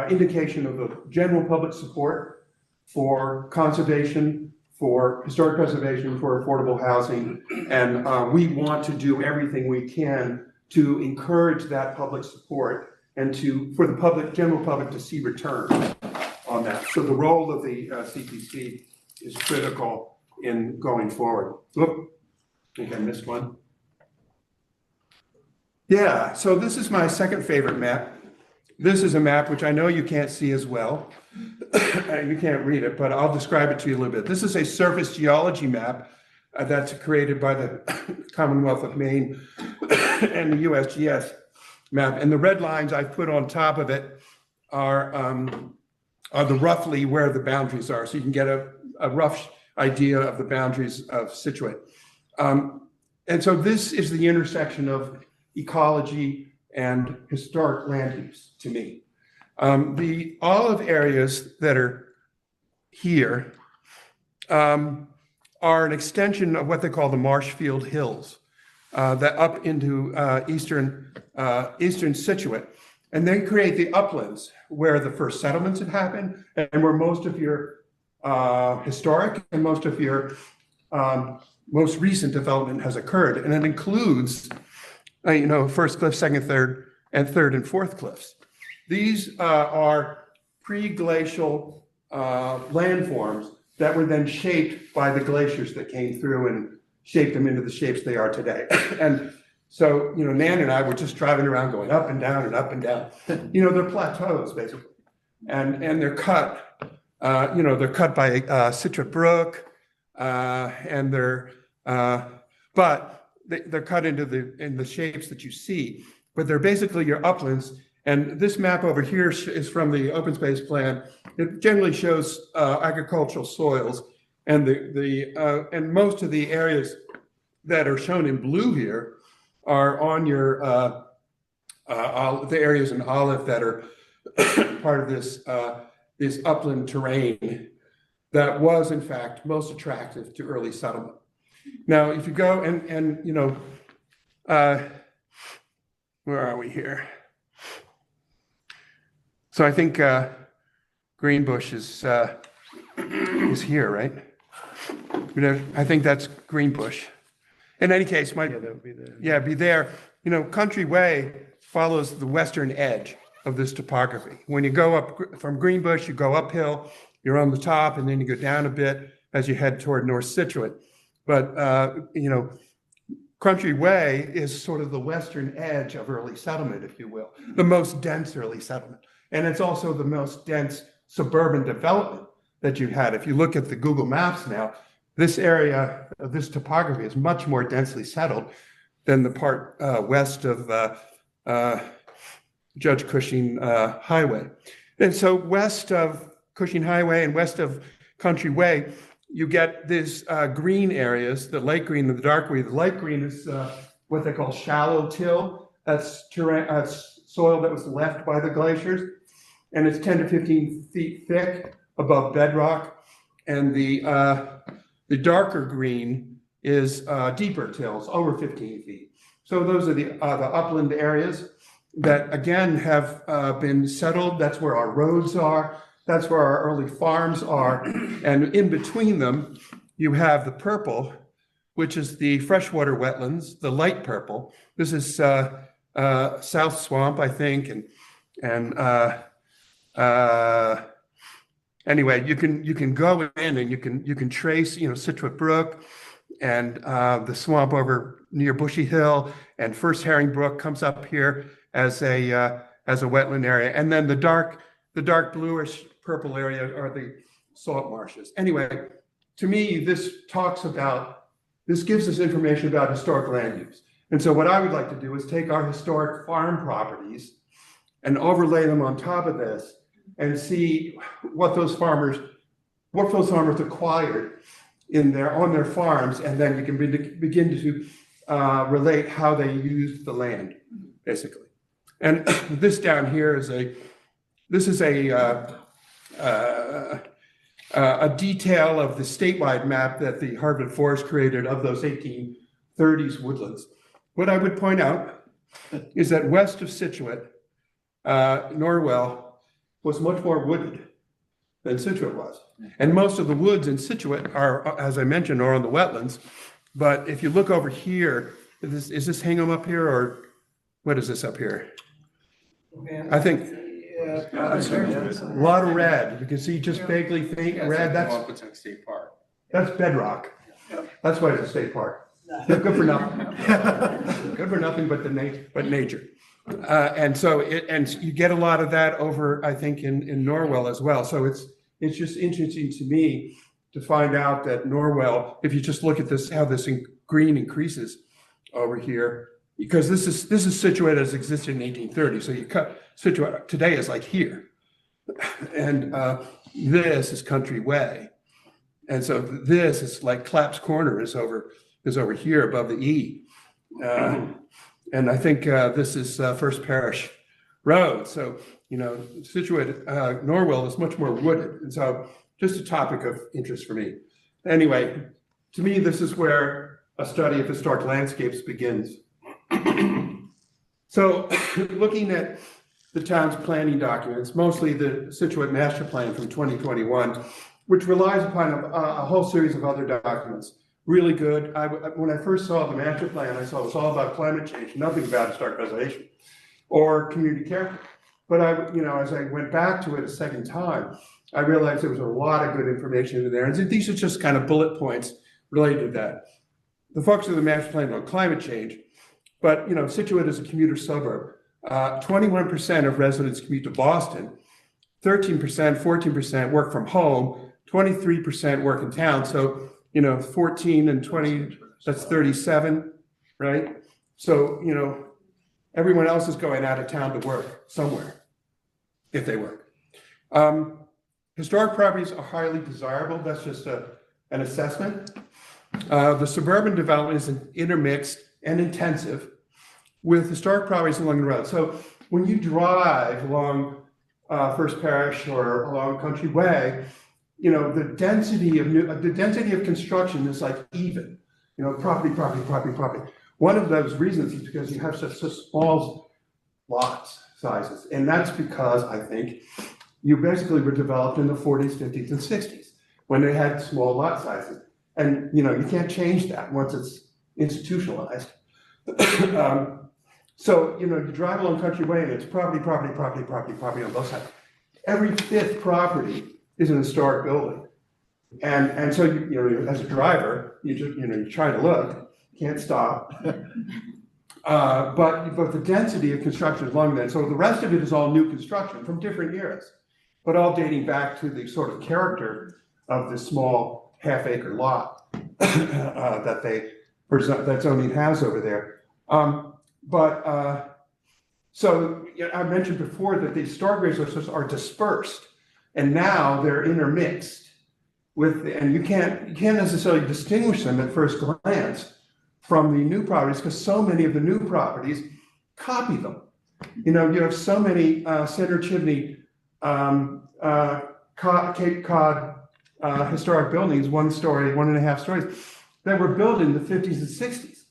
indication of the general public support for conservation, for historic preservation, for affordable housing. And we want to do everything we can to encourage that public support and for the general public to see return on that. So the role of the CPC is critical in going forward. Oop, I think I missed one. Yeah, so this is my second favorite map. This is a map which I know you can't see as well. You can't read it, but I'll describe it to you a little bit. This is a surface geology map that's created by the Commonwealth of Maine and the USGS map. And the red lines I've put on top of it are the roughly where the boundaries are. So you can get a rough idea of the boundaries of Scituate. And so this is the intersection of ecology and historic land use to me. The olive areas that are here are an extension of what they call the Marshfield Hills, that up into eastern Scituate. And they create the uplands where the first settlements had happened and where most of your historic and most of your most recent development has occurred. And it includes, first cliff, second, third and fourth cliffs. These are pre-glacial landforms that were then shaped by the glaciers that came through and shaped them into the shapes they are today. And so, Nan and I were just driving around going up and down and up and down. They're plateaus basically. And they're cut, they're cut by Scituate Brook, and but they're cut in the shapes that you see, but they're basically your uplands. And this map over here is from the open space plan. It generally shows agricultural soils, and and most of the areas that are shown in blue here are on your the areas in olive that are part of this upland terrain that was in fact most attractive to early settlement. Now, if you go where are we here? So I think Greenbush is here, right? I think that's Greenbush. In any case, that would be there. Yeah, be there. Country Way follows the western edge of this topography. When you go up from Greenbush, you go uphill, you're on the top, and then you go down a bit as you head toward North Scituate. But Country Way is sort of the western edge of early settlement, if you will, the most dense early settlement. And it's also the most dense suburban development that you had. If you look at the Google Maps now, this area of this topography is much more densely settled than the part west of Judge Cushing Highway. And so west of Cushing Highway and west of Country Way, you get these green areas, the light green and the dark green. The light green is what they call shallow till. That's soil that was left by the glaciers. And it's 10 to 15 feet thick above bedrock. And the darker green is deeper tills, over 15 feet. So those are the upland areas that, again, have been settled. That's where our roads are. That's where our early farms are. And in between them, you have the purple, which is the freshwater wetlands, the light purple. This is South Swamp, I think, anyway, you can go in and you can trace, Scituate Brook and the swamp over near Bushy Hill, and First Herring Brook comes up here as a wetland area, and then the dark bluish purple area are the salt marshes. Anyway, to me, this gives us information about historic land use. And so what I would like to do is take our historic farm properties and overlay them on top of this and see what those farmers acquired on their farms, and then you can begin to relate how they used the land, basically. And this down here is a detail of the statewide map that the Harvard Forest created of those 1830s woodlands. What I would point out is that west of Scituate, Norwell was much more wooded than Scituate was. And most of the woods in Scituate are, as I mentioned, are on the wetlands. But if you look over here, is this Hingham up here, or what is this up here? I think a lot of red. You can see just vaguely faint red. That's in State Park. That's bedrock. That's why it's a state park. Good for nothing. Good for nothing but nature. And so you get a lot of that over, I think, in Norwell as well. So it's just interesting to me to find out that Norwell, if you just look at this, how this green increases over here, because this is Scituate as existed in 1830. So you cut Scituate today is like here, and this is Country Way, and so this is like Clapp's Corner is over here above the E, and I think this is First Parish Road. So Scituate, Norwell is much more wooded, and so just a topic of interest for me. Anyway, to me, this is where a study of historic landscapes begins. So looking at the town's planning documents, mostly the Scituate Master Plan from 2021, which relies upon a whole series of other documents. Really good. When I first saw the master plan, I saw it was all about climate change, nothing about historic preservation or community character. But as I went back to it a second time, I realized there was a lot of good information in there. And these are just kind of bullet points related to that. The focus of the master plan on climate change, but Scituate is a commuter suburb. 21% of residents commute to Boston, 13%, 14% work from home, 23% work in town. So 14 and 20, that's 37, right? So, everyone else is going out of town to work somewhere, if they work. Historic properties are highly desirable. That's just an assessment. The suburban development is intermixed and intensive with historic properties along the road. So when you drive along First Parish or along Country Way, the density of construction is like even, property. One of those reasons is because you have such small lots sizes. And that's because I think you basically were developed in the 40s, 50s, and 60s when they had small lot sizes. And, you can't change that once it's institutionalized. So, you drive along Country Way and it's property on both sides. Every fifth property is an historic building. And so, as a driver, you try to look, can't stop. But the density of construction is along that. So the rest of it is all new construction from different eras, but all dating back to the sort of character of this small half-acre lot that zoning has over there. So I mentioned before that the historic resources are dispersed, and now they're intermixed and you can't necessarily distinguish them at first glance from the new properties, because so many of the new properties copy them. You have so many Center Chimney, Cape Cod historic buildings, 1 story, 1.5 stories, that were built in the 50s and 60s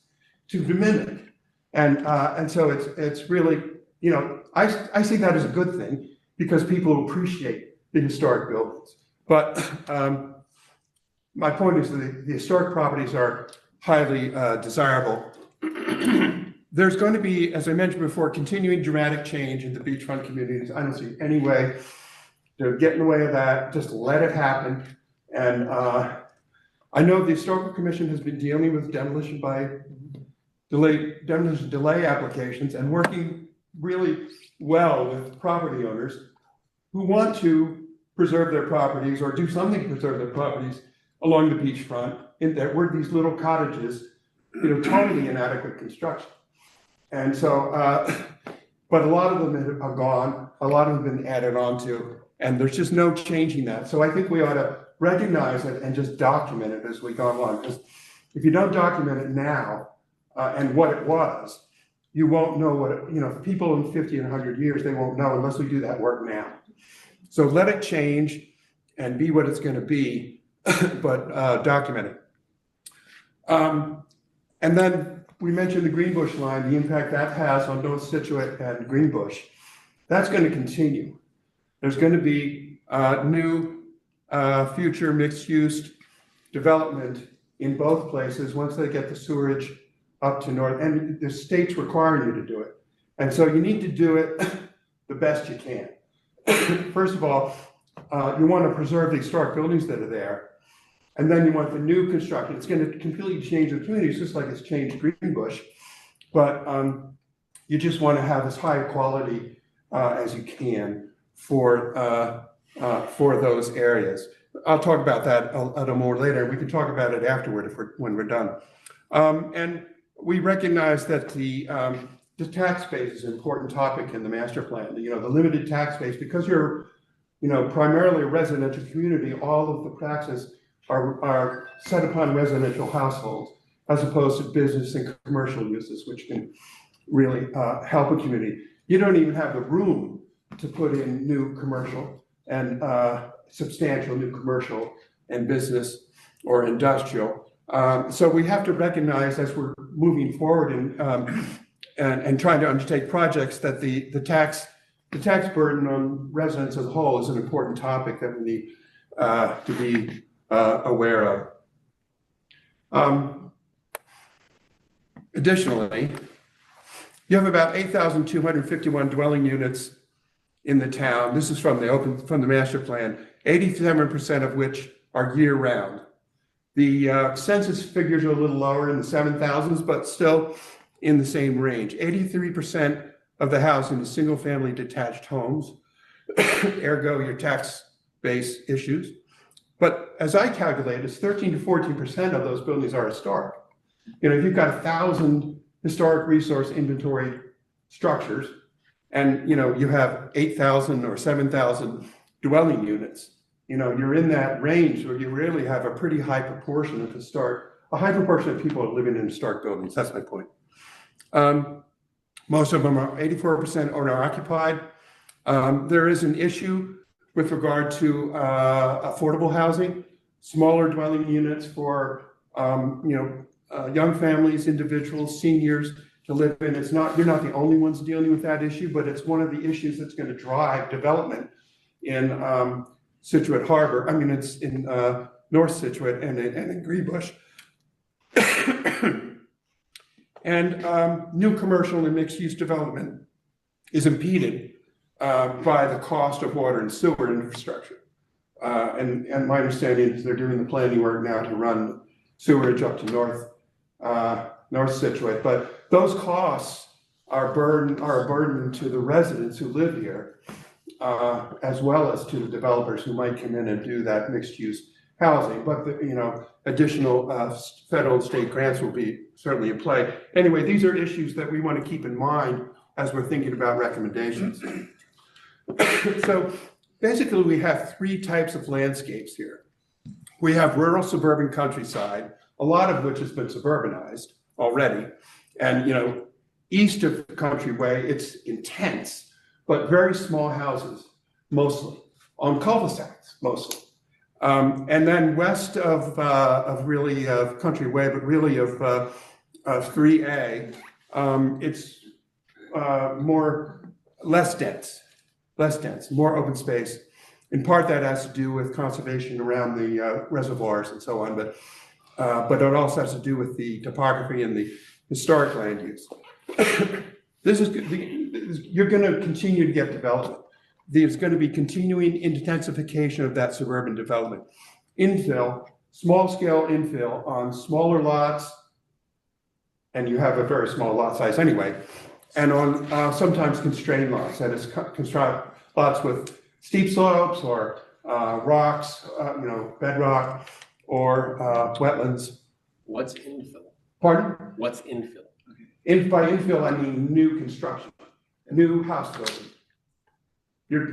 to mimic. And so it's really, I see that as a good thing, because people appreciate the historic buildings. But my point is that the historic properties are highly desirable. There's going to be, as I mentioned before, continuing dramatic change in the beachfront communities. I don't see any way to get in the way of that. Just let it happen. And I know the Historical Commission has been dealing with demolition delay applications and working really well with property owners who want to preserve their properties or do something to preserve their properties along the beachfront. In that were these little cottages, totally inadequate construction. And so, but a lot of them are gone. A lot of them have been added on to, and there's just no changing that. So I think we ought to recognize it and just document it as we go along. Because if you don't document it now and what it was, you won't know what it, people in 50 and 100 years, they won't know unless we do that work now. So let it change and be what it's going to be, but document it. And then we mentioned the Greenbush line, the impact that has on North Scituate and Greenbush. That's going to continue. There's going to be new future mixed-use development in both places once they get the sewerage up to north, and the state's requiring you to do it. And so you need to do it the best you can. First of all, you want to preserve the historic buildings that are there. And then you want the new construction. It's going to completely change the communities, just like it's changed Greenbush. But you just want to have as high a quality as you can for those areas. I'll talk about that a little more later. We can talk about it afterward when we're done. And we recognize that the tax base is an important topic in the master plan. The limited tax base, because you're primarily a residential community. All of the practices are set upon residential households as opposed to business and commercial uses, which can really help a community. You don't even have the room to put in new commercial and substantial new commercial and business or industrial. So we have to recognize as we're moving forward and trying to undertake projects that the tax burden on residents as a whole is an important topic that we need to be aware of. Additionally, you have about 8,251 dwelling units in the town. This is from the master plan, 87% of which are year-round. The census figures are a little lower in the 7,000s, but still in the same range. 83% of the housing is single-family detached homes, ergo your tax base issues. But as I calculate, it's 13 to 14% of those buildings are historic. If you've got 1,000 historic resource inventory structures, and you have 8,000 or 7,000 dwelling units, you're in that range where you really have a pretty high proportion of people are living in historic buildings. That's my point. Most of them are 84% owner occupied. There is an issue with regard to affordable housing, smaller dwelling units for young families, individuals, seniors to live in. You're not the only ones dealing with that issue, but it's one of the issues that's going to drive development in Scituate Harbor. It's in North Scituate and in Greenbush. And new commercial and mixed-use development is impeded by the cost of water and sewer infrastructure. And my understanding is they're doing the planning work now to run sewerage up to North Scituate. But those costs are a burden to the residents who live here, as well as to the developers who might come in and do that mixed-use housing. But additional federal and state grants will be certainly in play. Anyway, these are issues that we want to keep in mind as we're thinking about recommendations. So basically, we have three types of landscapes here. We have rural, suburban, countryside, a lot of which has been suburbanized already. And east of the Countryway, it's intense, but very small houses, mostly on cul-de-sacs, mostly. And then west of Countryway, but really of 3A, it's less dense, more open space. In part, that has to do with conservation around the reservoirs and so on. But but it also has to do with the topography and the historic land use. You're going to continue to get development. There's going to be continuing intensification of that suburban development. Infill, small scale infill on smaller lots, and you have a very small lot size anyway, and on sometimes constrained lots, that is construct lots with steep slopes or rocks, bedrock or wetlands. What's infill? Pardon? What's infill? By infill, I mean new construction, new house building.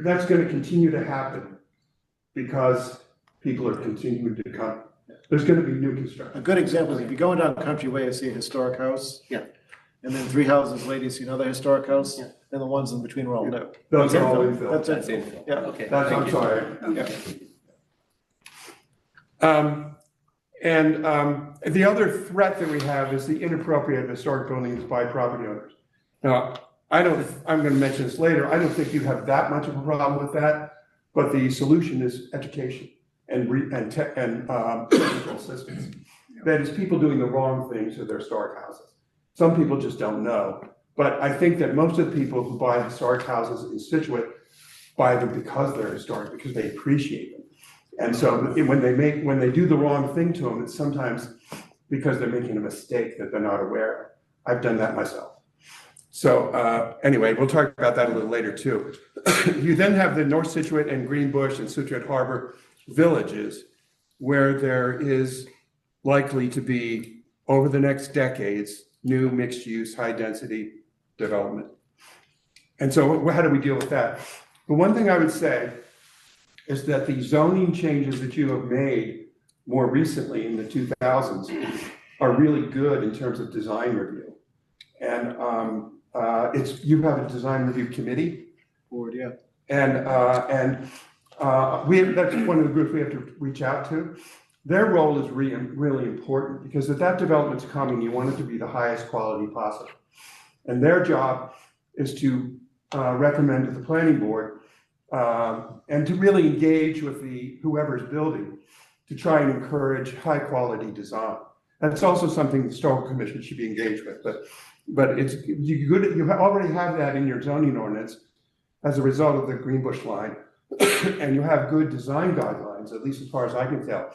That's going to continue to happen because people are continuing to come. There's going to be new A construction. good example is if you're going down Country Way, you see a historic house. Yeah. And then 3 houses later, you see another historic house, Yeah. and the ones in between are all new. Those are all That's infill. That's That's it. infill. Yeah. Okay. That's, thank I'm you. sorry. The other threat that we have is the inappropriate historic buildings by property owners. Now, I'm going to mention this later. I don't think you have that much of a problem with that, but the solution is education and technical assistance. That is, people doing the wrong things to their historic houses. Some people just don't know, but I think that most of the people who buy historic houses in Scituate buy them because they're historic, because they appreciate them. And so when they do the wrong thing to them, it's sometimes because they're making a mistake that they're not aware of. I've done that myself. So anyway, we'll talk about that a little later too. You then have the North Scituate and Greenbush and Scituate Harbor villages, where there is likely to be, over the next decades, new mixed-use, high-density development. And so how do we deal with that? The one thing I would say is that the zoning changes that you have made more recently in the 2000s are really good in terms of design review. And you have a design review committee. Board, yeah. And that's one of the groups we have to reach out to. Their role is really important because if that development's coming, you want it to be the highest quality possible. And their job is to recommend to the planning board and to really engage with whoever's building to try and encourage high quality design. That's also something the Historical Commission should be engaged with, but it's good. You already have that in your zoning ordinance as a result of the Greenbush line, and you have good design guidelines, at least as far as I can tell.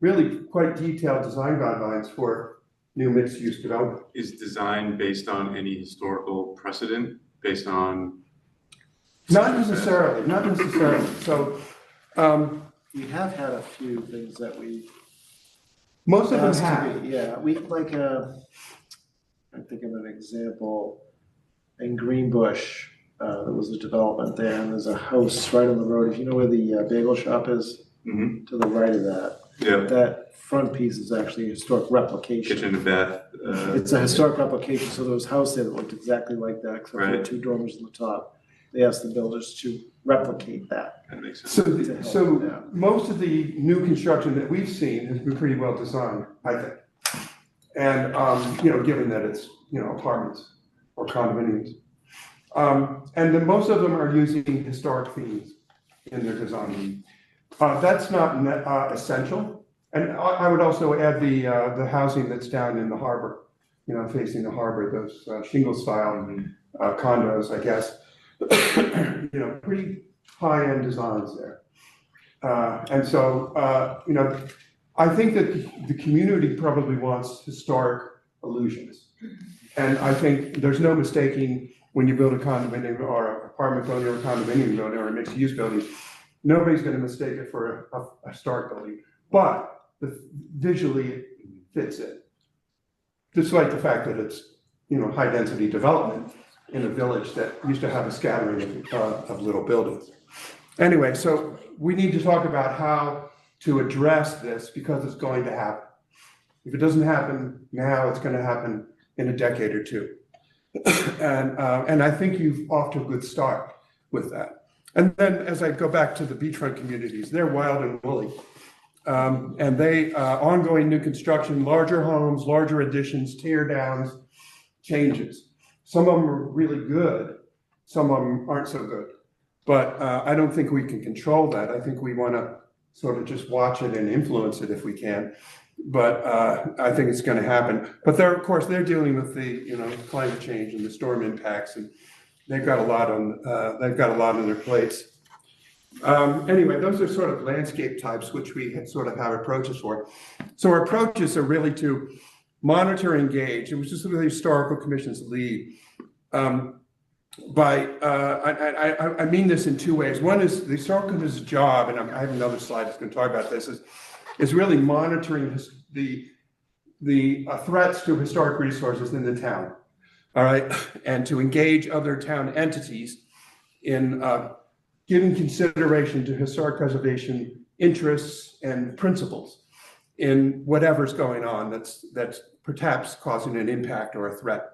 Really quite detailed design guidelines for new mixed-use development. Is design based on any historical precedent, based on? Not necessarily. So We have had a few things that we most of them asked to have. be, yeah, we like, I'm thinking of an example. In Greenbush, there was a development there, and there's a house right on the road. If you know where the bagel shop is, Mm-hmm. to the right of that, Yeah, that front piece is actually a historic replication. kitchen and bath. It's a historic replication, so there was a house there that looked exactly like that, except for the Right. 2 dormers on the top. They asked the builders to replicate that. That makes sense. So most of the new construction that we've seen has been pretty well designed, I think. And, given that it's, apartments or condominiums. And then most of them are using historic themes in their design. That's not essential. And I would also add the housing that's down in the harbor, facing the harbor, those shingle style condos, I guess. Pretty high-end designs there. And so, I think that the community probably wants historic illusions. And I think there's no mistaking when you build a condominium or an apartment building or a condominium building or a mixed-use building, nobody's going to mistake it for a historic building, but visually it fits it. Despite the fact that it's, high-density development in a village that used to have a scattering of little buildings. Anyway, so we need to talk about how to address this because it's going to happen. If it doesn't happen now, it's going to happen in a decade or two. And I think you've off to a good start with that. And then as I go back to the beachfront communities, they're wild and woolly. And they, ongoing new construction, larger homes, larger additions, tear downs, changes. Some of them are really good. Some of them aren't so good. But I don't think we can control that. I think we want to sort of just watch it and influence it if we can. But I think it's going to happen. But of course, they're dealing with the climate change and the storm impacts, and they've got a lot on their plates. Anyway, those are sort of landscape types which we sort of have approaches for. So our approaches are really to monitor, engage, which is sort of the historical commission's lead. I mean this in two ways. One is the historical commission's job, and I have another slide that's going to talk about this, is really monitoring the threats to historic resources in the town, all right, and to engage other town entities in giving consideration to historic preservation interests and principles in whatever's going on that's perhaps causing an impact or a threat.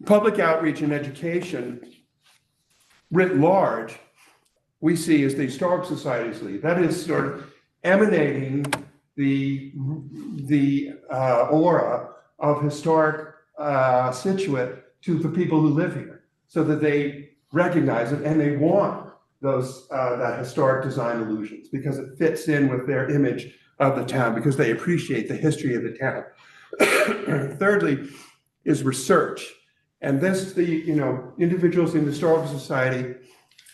Public outreach and education writ large, we see as the Historic Society's lead. That is sort of emanating the aura of historic Scituate to the people who live here, so that they recognize it and they want those that historic design illusions because it fits in with their image of the town, because they appreciate the history of the town. Thirdly is research. And this, the individuals in the Historical Society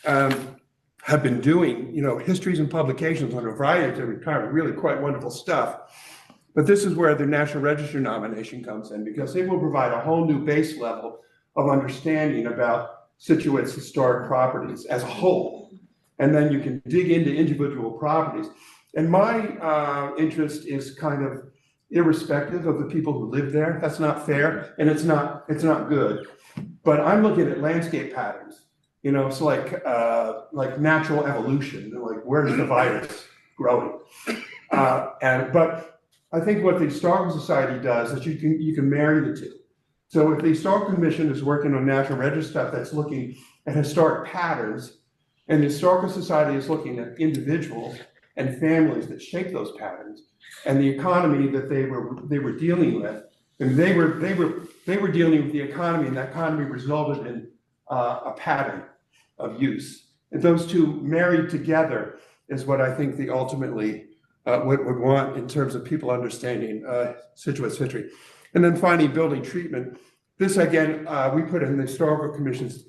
have been doing, histories and publications on a variety of different kinds, really quite wonderful stuff. But this is where the National Register nomination comes in, because they will provide a whole new base level of understanding about Scituate's historic properties as a whole. And then you can dig into individual properties. And my interest is kind of irrespective of the people who live there. That's not fair, and it's not good. But I'm looking at landscape patterns. It's like natural evolution. Like, where's the virus growing? But I think what the Historical Society does is you can marry the two. So if the Historical Commission is working on National Register stuff that's looking at historic patterns, and the Historical Society is looking at individuals and families that shape those patterns, and the economy that they were dealing with, and they were dealing with the economy, and that economy resulted in a pattern of use. And those two married together is what I think ultimately would want in terms of people understanding Scituate's history. And then finally, building treatment. This again, we put in the Historical Commission's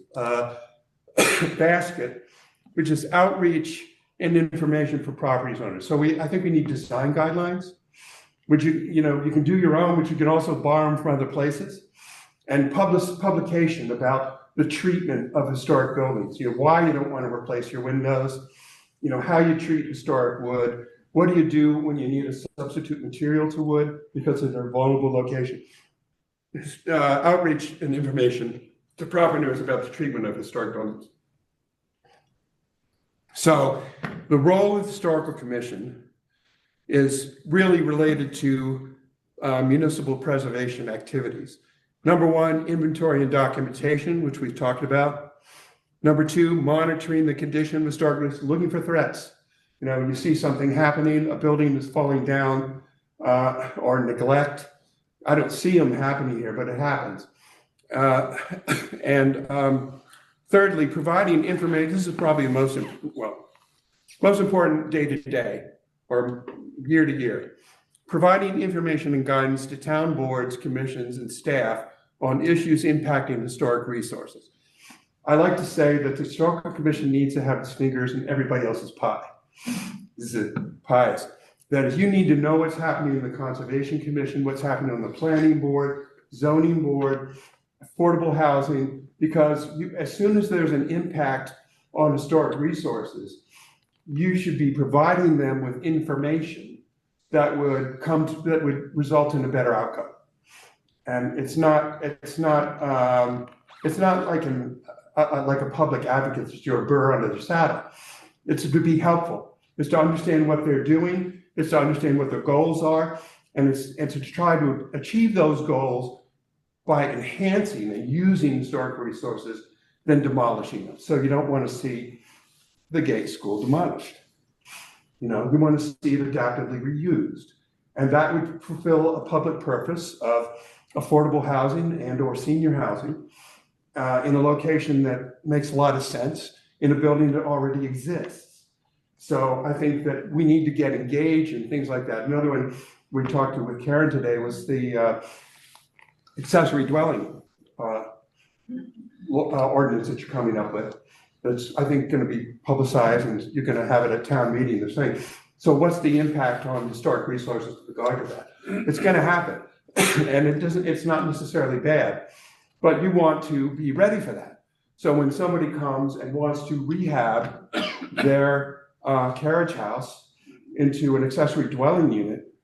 basket, which is outreach and information for properties owners. So I think we need design guidelines, which you can do your own, which you can also borrow from other places, and publication about the treatment of historic buildings. Why you don't want to replace your windows, how you treat historic wood. What do you do when you need a substitute material to wood because of their vulnerable location? Outreach and information to property owners about the treatment of historic buildings. So the role of the Historical Commission is really related to municipal preservation activities. Number one, inventory and documentation, which we've talked about. Number two, monitoring the condition of historic buildings, looking for threats. When you see something happening, a building is falling down or neglect. I don't see them happening here, but it happens. Thirdly, providing information. This is probably the most important day to day or year to year. Providing information and guidance to town boards, commissions, and staff on issues impacting historic resources. I like to say that the Historical Commission needs to have its fingers in everybody else's pie. This is pies. That is, you need to know what's happening in the Conservation Commission, what's happening on the Planning Board, Zoning Board, affordable housing, because as soon as there's an impact on historic resources, you should be providing them with information that would result in a better outcome. And it's not like a public advocate that's your burr under the saddle. It's to be helpful. It's to understand what they're doing. It's to understand what their goals are, and to try to achieve those goals by enhancing and using historical resources than demolishing them. So you don't want to see the Gate School demolished. You want to see it adaptively reused. And that would fulfill a public purpose of affordable housing and/or senior housing in a location that makes a lot of sense in a building that already exists. So I think that we need to get engaged and things like that. Another one we talked to with Karen today was the accessory dwelling ordinance that you're coming up with. That's, I think, gonna be publicized, and you're gonna have it at town meeting, they're saying. So what's the impact on historic resources with regard to that? It's gonna happen, and it's not necessarily bad, but you want to be ready for that. So when somebody comes and wants to rehab their carriage house into an accessory dwelling unit,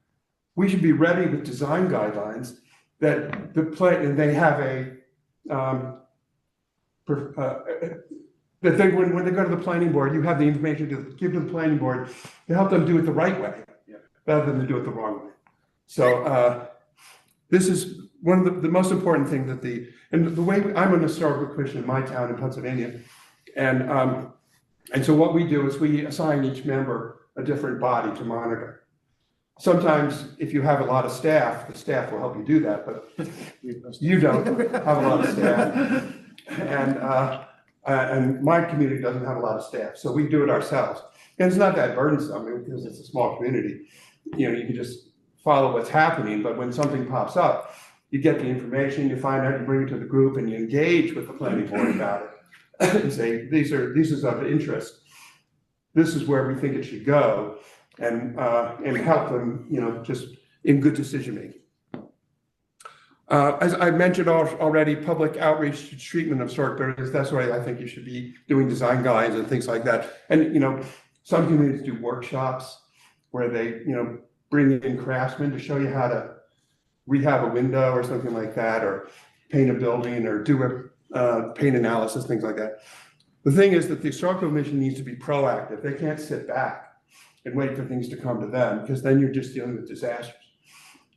we should be ready with design guidelines that and they have that they, when they go to the planning board, you have the information to give to the planning board to help them do it the right way, rather than to do it the wrong way. So this is one of the most important things that and the way I'm an historical commission in my town in Pennsylvania, and so what we do is we assign each member a different body to monitor. Sometimes if you have a lot of staff, the staff will help you do that, but you don't have a lot of staff. And my community doesn't have a lot of staff, so we do it ourselves. And it's not that burdensome because it's a small community. You know, you can just follow what's happening, but when something pops up, you get the information, you find out, you bring it to the group, and you engage with the planning board about it. And say, these are of interest. This is where we think it should go, and help them, you know, just in good decision making. As I mentioned already, public outreach to treatment of historic buildings, that's why I think you should be doing design guides and things like that. And, you know, some communities do workshops where they, you know, bring in craftsmen to show you how to rehab a window or something like that, or paint a building, or do a paint analysis, things like that. The thing is that the historical commission needs to be proactive. They can't sit back and wait for things to come to them, because then you're just dealing with disasters.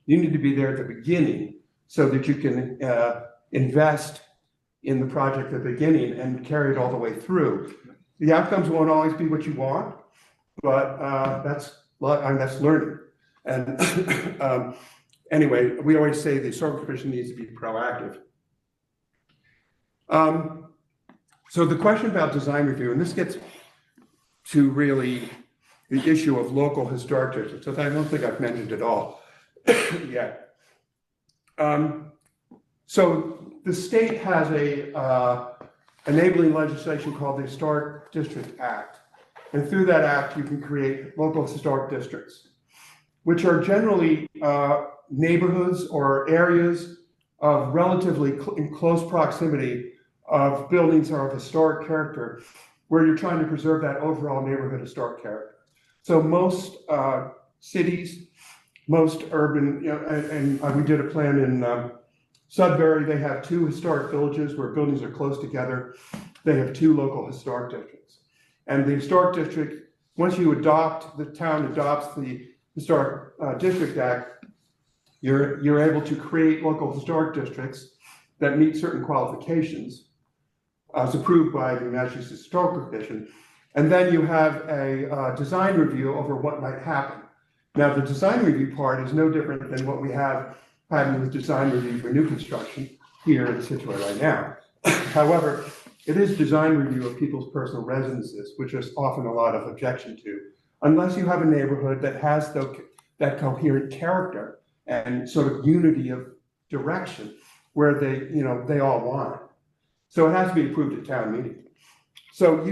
You need to be there at the beginning so that you can invest in the project at the beginning and carry it all the way through. The outcomes won't always be what you want, but that's learning. And anyway, we always say the historical commission needs to be proactive. So the question about design review, and this gets to really the issue of local historic districts, which I don't think I've mentioned at all yet. So the state has a enabling legislation called the Historic District Act. And through that act, you can create local historic districts, which are generally neighborhoods or areas of relatively in close proximity of buildings are of historic character, where you're trying to preserve that overall neighborhood historic character. So most cities, most urban, you know, and we did a plan in Sudbury. They have 2 historic villages where buildings are close together. They have 2 local historic districts. And the historic district, once you adopt, the town adopts the Historic District Act, you're able to create local historic districts that meet certain qualifications as approved by the Massachusetts Historical Commission. And then you have a design review over what might happen. Now, the design review part is no different than what we have having with design review for new construction here in Scituate right now. However, it is design review of people's personal residences, which there's often a lot of objection to, unless you have a neighborhood that has that coherent character and sort of unity of direction where they all want it. So it has to be approved at town meeting. So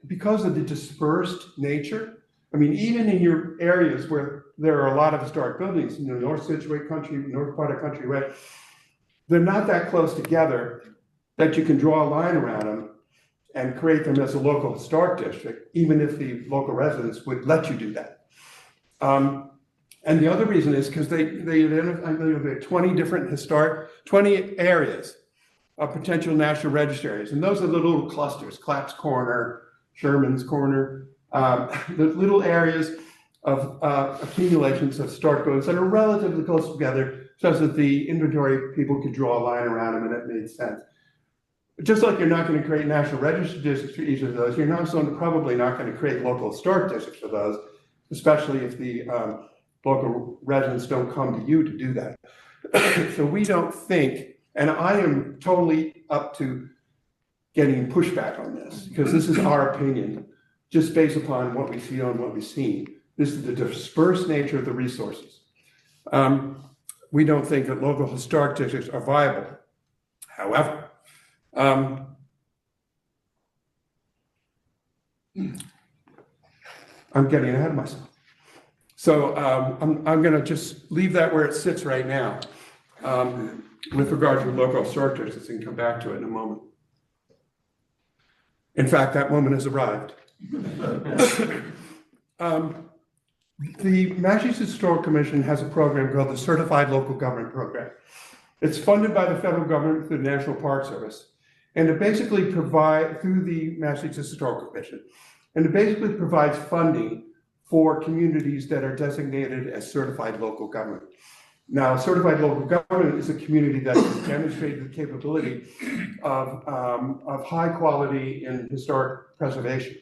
because of the dispersed nature, I mean, even in your areas where there are a lot of historic buildings, you know, North Scituate Country, north part of Country Way, they're not that close together that you can draw a line around them and create them as a local historic district, even if the local residents would let you do that. And the other reason is because they identify 20 areas of potential national register areas. And those are the little clusters, Clapp's Corner, Sherman's Corner, the little areas of accumulations of historic buildings that are relatively close together, such that the inventory people could draw a line around them and it made sense. Just like you're not going to create national register districts for each of those, you're probably not going to create local historic districts for those, especially if the local residents don't come to you to do that. So we don't think, and I am totally up to getting pushback on this, because this is our opinion. just based upon what we feel and what we've seen. This is the dispersed nature of the resources. We don't think that local historic districts are viable. However, I'm getting ahead of myself. So I'm going to just leave that where it sits right now with regard to local historic districts, and come back to it in a moment. In fact, that moment has arrived. The Massachusetts Historical Commission has a program called the Certified Local Government Program. It's funded by the federal government through the National Park Service, and it basically provides, through the Massachusetts Historical Commission, and it basically provides funding for communities that are designated as certified local government. Now, certified local government is a community that has demonstrated the capability of high quality in historic preservation.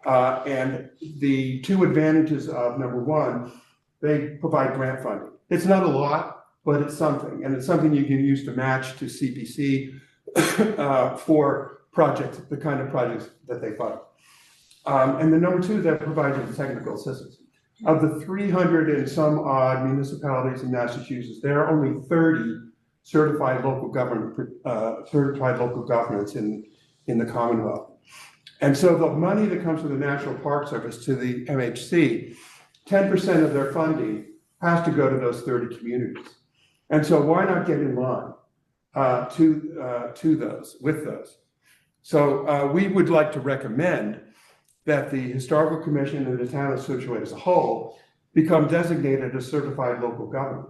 And the two advantages of, number one, they provide grant funding. It's not a lot, but it's something, and it's something you can use to match to CPC for projects, the kind of projects that they fund. And the number two, that provides you with technical assistance. Of the 300 and some odd municipalities in Massachusetts, there are only 30 certified local governments in the Commonwealth. And so the money that comes from the National Park Service to the MHC, 10% of their funding has to go to those 30 communities. And so why not get in line with those? So we would like to recommend that the Historical Commission and the town of Scituate as a whole become designated as certified local government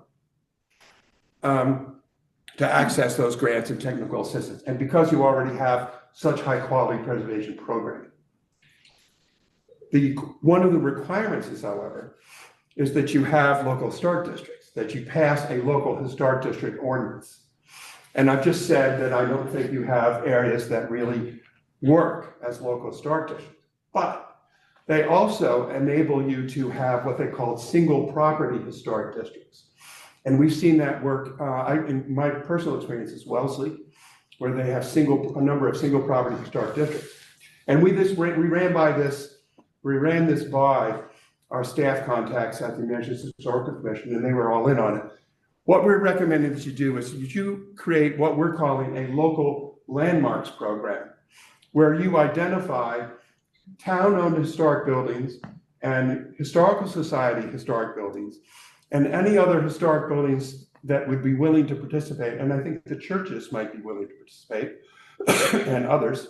to access those grants and technical assistance. And because you already have such high quality preservation programming. One of the requirements is, however, is that you have local historic districts, that you pass a local historic district ordinance. And I've just said that I don't think you have areas that really work as local historic districts. But they also enable you to have what they call single property historic districts. And we've seen that work, in my personal experience is Wellesley, where they have a number of single property historic districts. And we ran this by our staff contacts at the Massachusetts Historical Commission, and they were all in on it. What we're recommending that you do is you create what we're calling a local landmarks program, where you identify town-owned historic buildings and historical society historic buildings and any other historic buildings that would be willing to participate. And I think the churches might be willing to participate and others,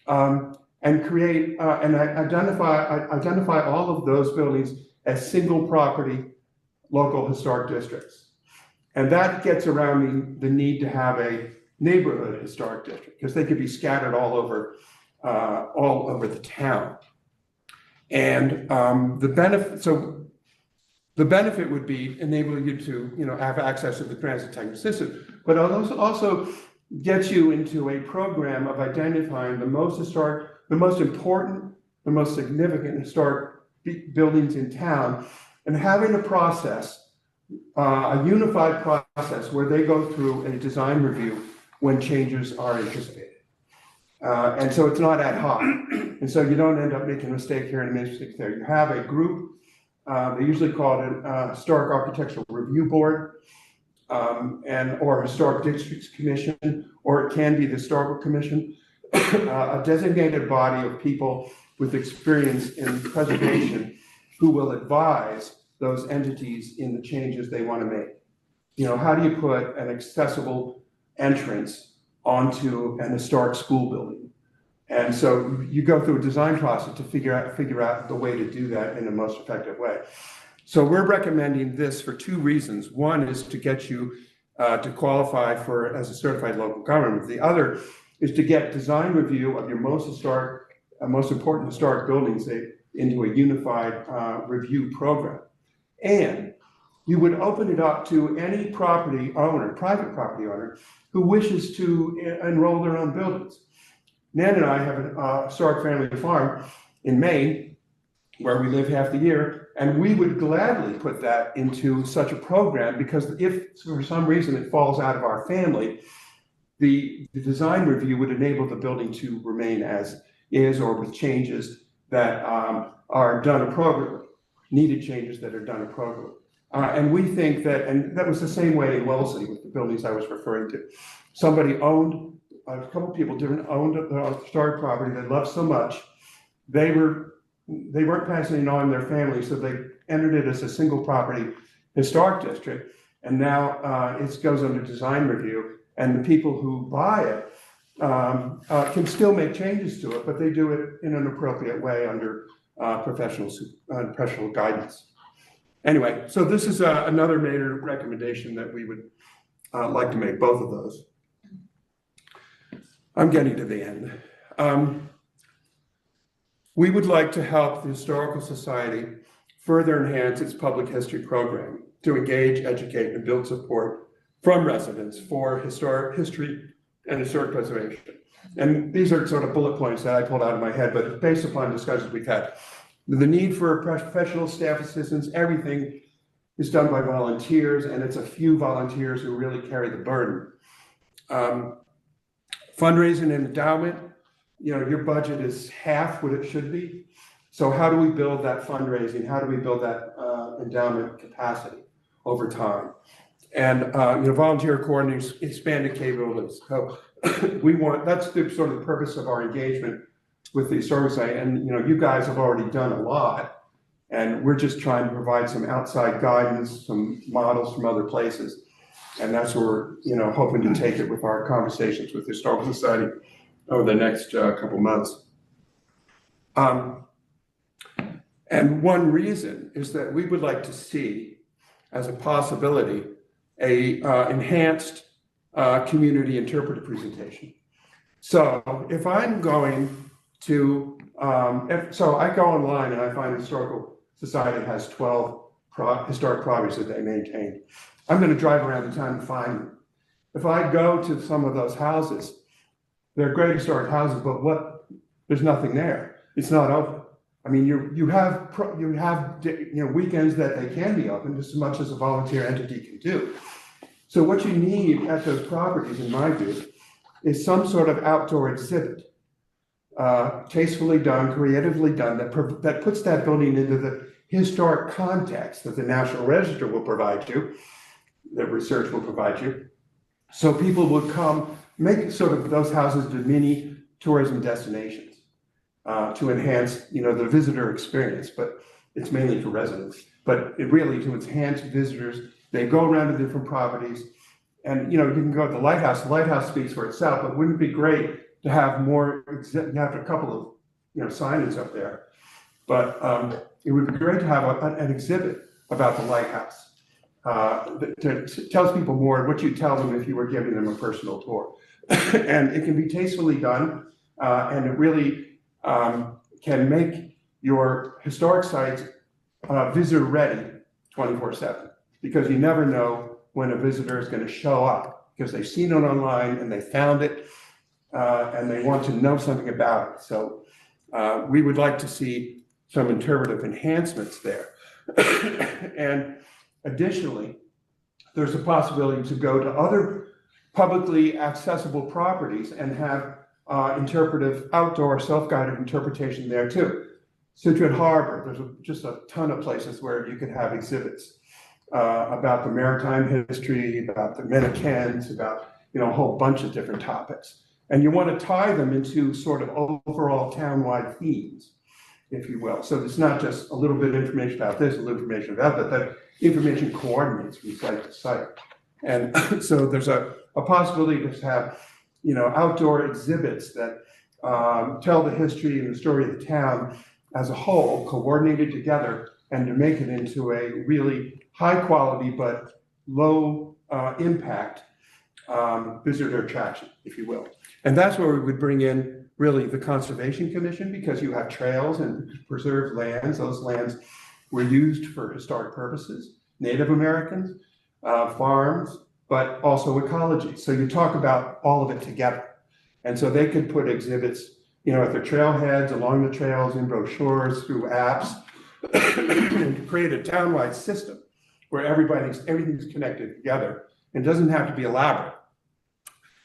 and create and identify all of those buildings as single property local historic districts. And that gets around the need to have a neighborhood historic district, because they could be scattered all over the town. And the benefit would be enabling you to, have access to the transit technical system, but also gets you into a program of identifying the most historic, the most important, the most significant historic buildings in town, and having a process, a unified process where they go through a design review when changes are anticipated. And so it's not ad hoc. And so you don't end up making a mistake here and a mistake there. You have a group, they usually call it a Historic Architectural Review Board, or Historic Districts Commission, or it can be the Historical Commission, a designated body of people with experience in preservation who will advise those entities in the changes they want to make. How do you put an accessible entrance onto an historic school building? And so you go through a design process to figure out the way to do that in the most effective way. So we're recommending this for two reasons. One is to get you to qualify as a certified local government. The other is to get design review of your most important historic buildings into a unified review program. And you would open it up to any property owner, private property owner, who wishes to enroll their own buildings. Nan and I have a historic family farm in Maine, where we live half the year, and we would gladly put that into such a program, because if for some reason it falls out of our family, the design review would enable the building to remain as is or with changes that are done appropriately, needed changes that are done appropriately. And we think that, and that was the same way in Wellesley with the buildings I was referring to. Somebody owned, a couple people owned a historic property they loved so much, they weren't passing it on their family, so they entered it as a single property historic district. And now it goes under design review, and the people who buy it can still make changes to it, but they do it in an appropriate way under professional guidance. Anyway, so this is another major recommendation that we would like to make, both of those. I'm getting to the end. We would like to help the Historical Society further enhance its public history program to engage, educate, and build support from residents for history and historic preservation. And these are sort of bullet points that I pulled out of my head, but based upon discussions we've had. The need for professional staff assistance, everything is done by volunteers, and it's a few volunteers who really carry the burden. Fundraising and endowment, your budget is half what it should be. So how do we build that fundraising? How do we build that endowment capacity over time? And volunteer coordinators, expanded capabilities. So that's the sort of the purpose of our engagement with the Historical Society. And you guys have already done a lot, and we're just trying to provide some outside guidance, some models from other places. And that's where we're hoping to take it with our conversations with the Historical Society over the next couple months. And one reason is that we would like to see, as a possibility, a enhanced community interpretive presentation. So if I'm going to, so I go online and I find the Historical Society has 12 historic properties that they maintain. I'm going to drive around the town and find them. If I go to some of those houses, they're great historic houses, but there's nothing there. It's not open. I mean, you have weekends that they can be open just as much as a volunteer entity can do. So what you need at those properties, in my view, is some sort of outdoor exhibit, tastefully done, creatively done, that puts that building into the historic context that the National Register will provide you, that research will provide you. So people will come, make sort of those houses to mini tourism destinations to enhance, the visitor experience, but it's mainly for residents. But it really to enhance visitors. They go around to different properties, and you can go to the lighthouse. The lighthouse speaks for itself, but wouldn't it be great to have more? You have a couple of signage up there, but it would be great to have an exhibit about the lighthouse that tells people more what you tell them if you were giving them a personal tour. And it can be tastefully done, and it really can make your historic sites visitor ready 24/7, because you never know when a visitor is going to show up because they've seen it online and they found it and they want to know something about it. So we would like to see some interpretive enhancements there. And additionally, there's a possibility to go to other publicly accessible properties and have interpretive outdoor self-guided interpretation there too. Scituate Harbor, there's just a ton of places where you could have exhibits about the maritime history, about the Menominee, about a whole bunch of different topics. And you want to tie them into sort of overall town-wide themes, if you will. So it's not just a little bit of information about this, a little information about that, that information coordinates from site to site. And so there's a possibility to have outdoor exhibits that tell the history and the story of the town as a whole, coordinated together, and to make it into a really high quality but low impact visitor attraction, if you will. And that's where we would bring in really the Conservation Commission, because you have trails and preserved lands. Those lands were used for historic purposes, Native Americans, farms, but also ecology. So you talk about all of it together. And so they could put exhibits, at their trailheads, along the trails, in brochures, through apps, and create a townwide system where everything's connected together. It doesn't have to be elaborate.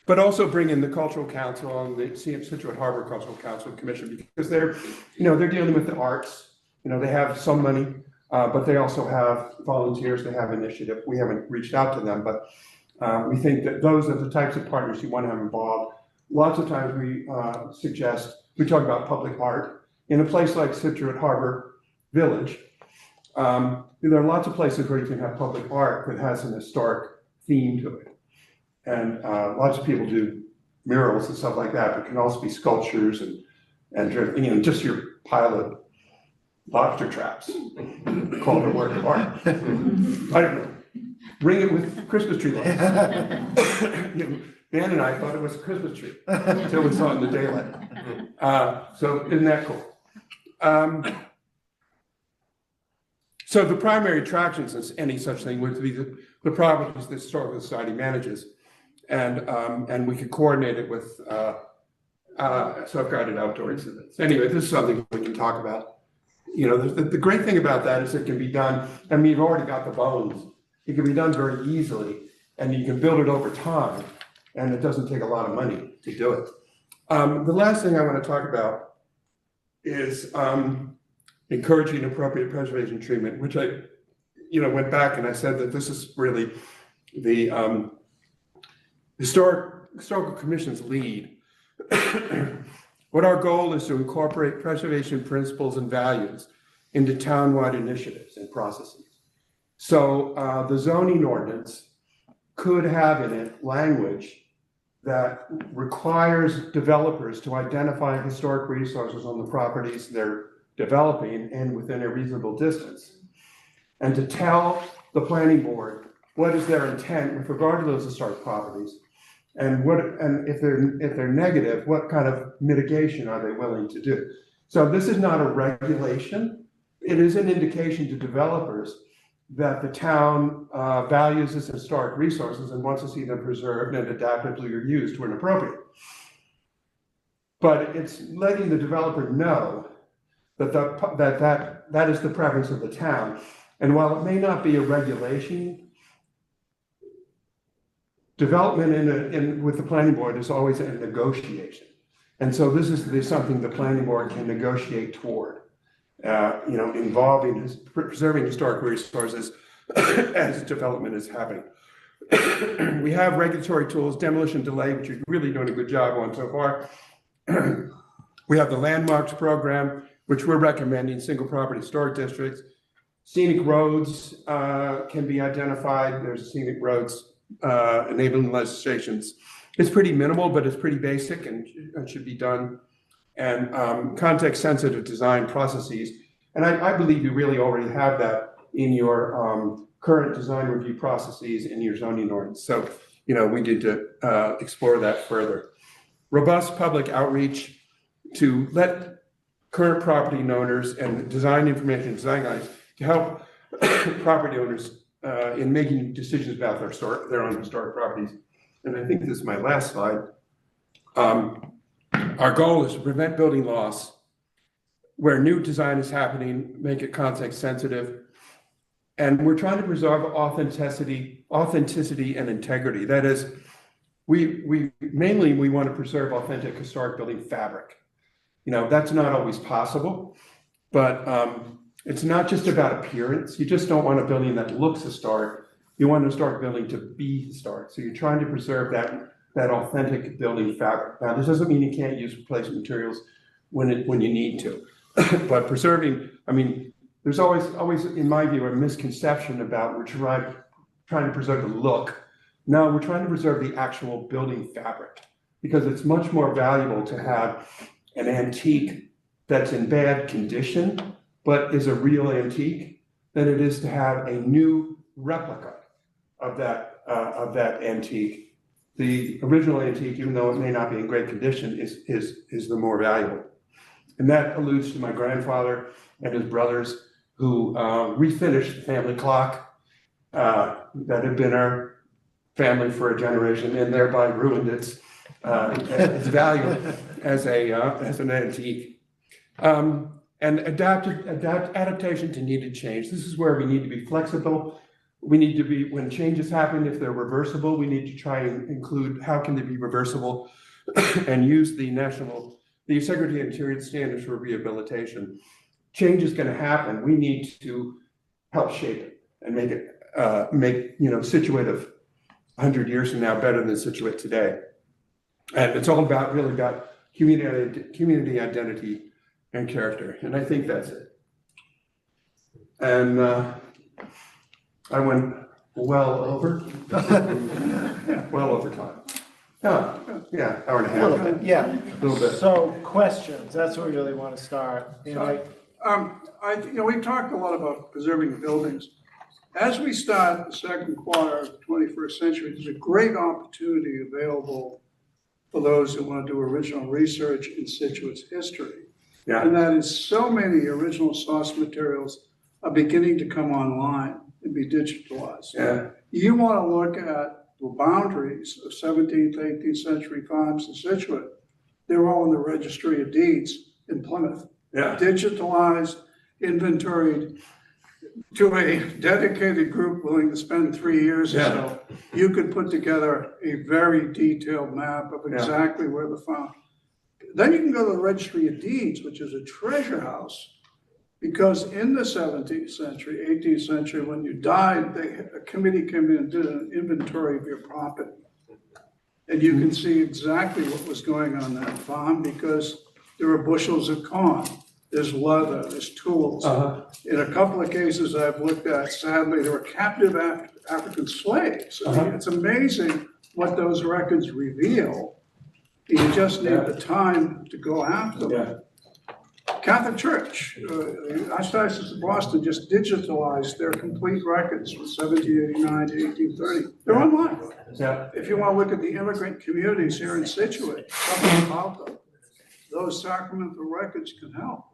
But also bring in the Cultural Council and the Scituate Harbor Cultural Council Commission, because they're dealing with the arts. They have some money, but they also have volunteers, they have initiative. We haven't reached out to them, but we think that those are the types of partners you want to have involved. Lots of times we talk about public art. In a place like Scituate Harbor Village, there are lots of places where you can have public art that has an historic theme to it. And lots of people do murals and stuff like that, but can also be sculptures and just your pile of lobster traps called a work of art. I don't know. Ring it with Christmas tree lights. Dan and I thought it was a Christmas tree until we saw it in the daylight. So isn't that cool? So the primary attractions in any such thing would be the properties the Historical Society manages. And we could coordinate it with self-guided outdoor exhibits. Anyway, this is something we can talk about. The great thing about that is it can be done, you've already got the bones. It can be done very easily, and you can build it over time, and it doesn't take a lot of money to do it. The last thing I want to talk about is encouraging appropriate preservation treatment, which I went back and I said that this is really the Historical Commission's lead. What our goal is to incorporate preservation principles and values into townwide initiatives and processes. So the zoning ordinance could have in it language that requires developers to identify historic resources on the properties they're developing and within a reasonable distance, and to tell the planning board what is their intent with regard to those historic properties, and if they're negative, what kind of mitigation are they willing to do? So this is not a regulation. It is an indication to developers that the town values its historic resources and wants to see them preserved and adaptively used when appropriate. But it's letting the developer know that that is the preference of the town. And while it may not be a regulation, development with the planning board is always a negotiation. And so this is something the planning board can negotiate toward, involving preserving historic resources as development is happening. We have regulatory tools, demolition delay, which you're really doing a good job on so far. We have the landmarks program, which we're recommending single property historic districts. Scenic roads can be identified. There's scenic roads enabling legislations. It's pretty minimal, but it's pretty basic and should be done. And context-sensitive design processes. And I believe you really already have that in your current design review processes in your zoning ordinance. So, we need to explore that further. Robust public outreach to let current property owners and design information, design guides to help property owners in making decisions about their own historic properties. And I think this is my last slide. Our goal is to prevent building loss where new design is happening, make it context sensitive. And we're trying to preserve authenticity and integrity. That is, we want to preserve authentic historic building fabric. That's not always possible, but it's not just about appearance. You just don't want a building that looks historic. You want a historic building to be historic. So you're trying to preserve that authentic building fabric. Now, this doesn't mean you can't use replacement materials when you need to, but preserving, there's always, in my view, a misconception about we're trying to preserve the look. No, we're trying to preserve the actual building fabric, because it's much more valuable to have an antique that's in bad condition, but is a real antique, than it is to have a new replica of that antique. The original antique, even though it may not be in great condition, is the more valuable. And that alludes to my grandfather and his brothers, who refinished the family clock that had been our family for a generation, and thereby ruined its value as an antique. And adaptation to needed change. This is where we need to be flexible. we need to be, when changes happen, if they're reversible, we need to try and include how can they be reversible and use the Secretary of Interior standards for rehabilitation. Change is going to happen. We need to help shape it and make it, Scituate of 100 years from now better than Scituate today. And it's all really about community identity and character. And I think that's it. And I went well over time. Oh, yeah, hour and a A half. little bit, yeah. A little bit. So questions, that's where we really want to start. And We've talked a lot about preserving buildings. As we start the second quarter of the 21st century, there's a great opportunity available for those who want to do original research in Scituate's history. Yeah. And that is so many original source materials are beginning to come online and be digitalized. Yeah. You want to look at the boundaries of 17th, 18th century farms in Scituate. They're all in the Registry of Deeds in Plymouth. Yeah. Digitalized, inventoried to a dedicated group willing to spend 3 years or so. You could put together a very detailed map of exactly where the farm. Then you can go to the Registry of Deeds, which is a treasure house. Because in the 17th century, 18th century, when you died, a committee came in and did an inventory of your property. And you can see exactly what was going on that farm because there are bushels of corn, there's leather, there's tools. In a couple of cases I've looked at, sadly, there were captive African slaves. I mean, it's amazing what those records reveal. You just need the time to go after them. Catholic Church, the Archdiocese of Boston just digitalized their complete records from 1789 to 1830. They're online. Yeah. If you want to look at the immigrant communities here in Scituate, something about them, those sacramental records can help.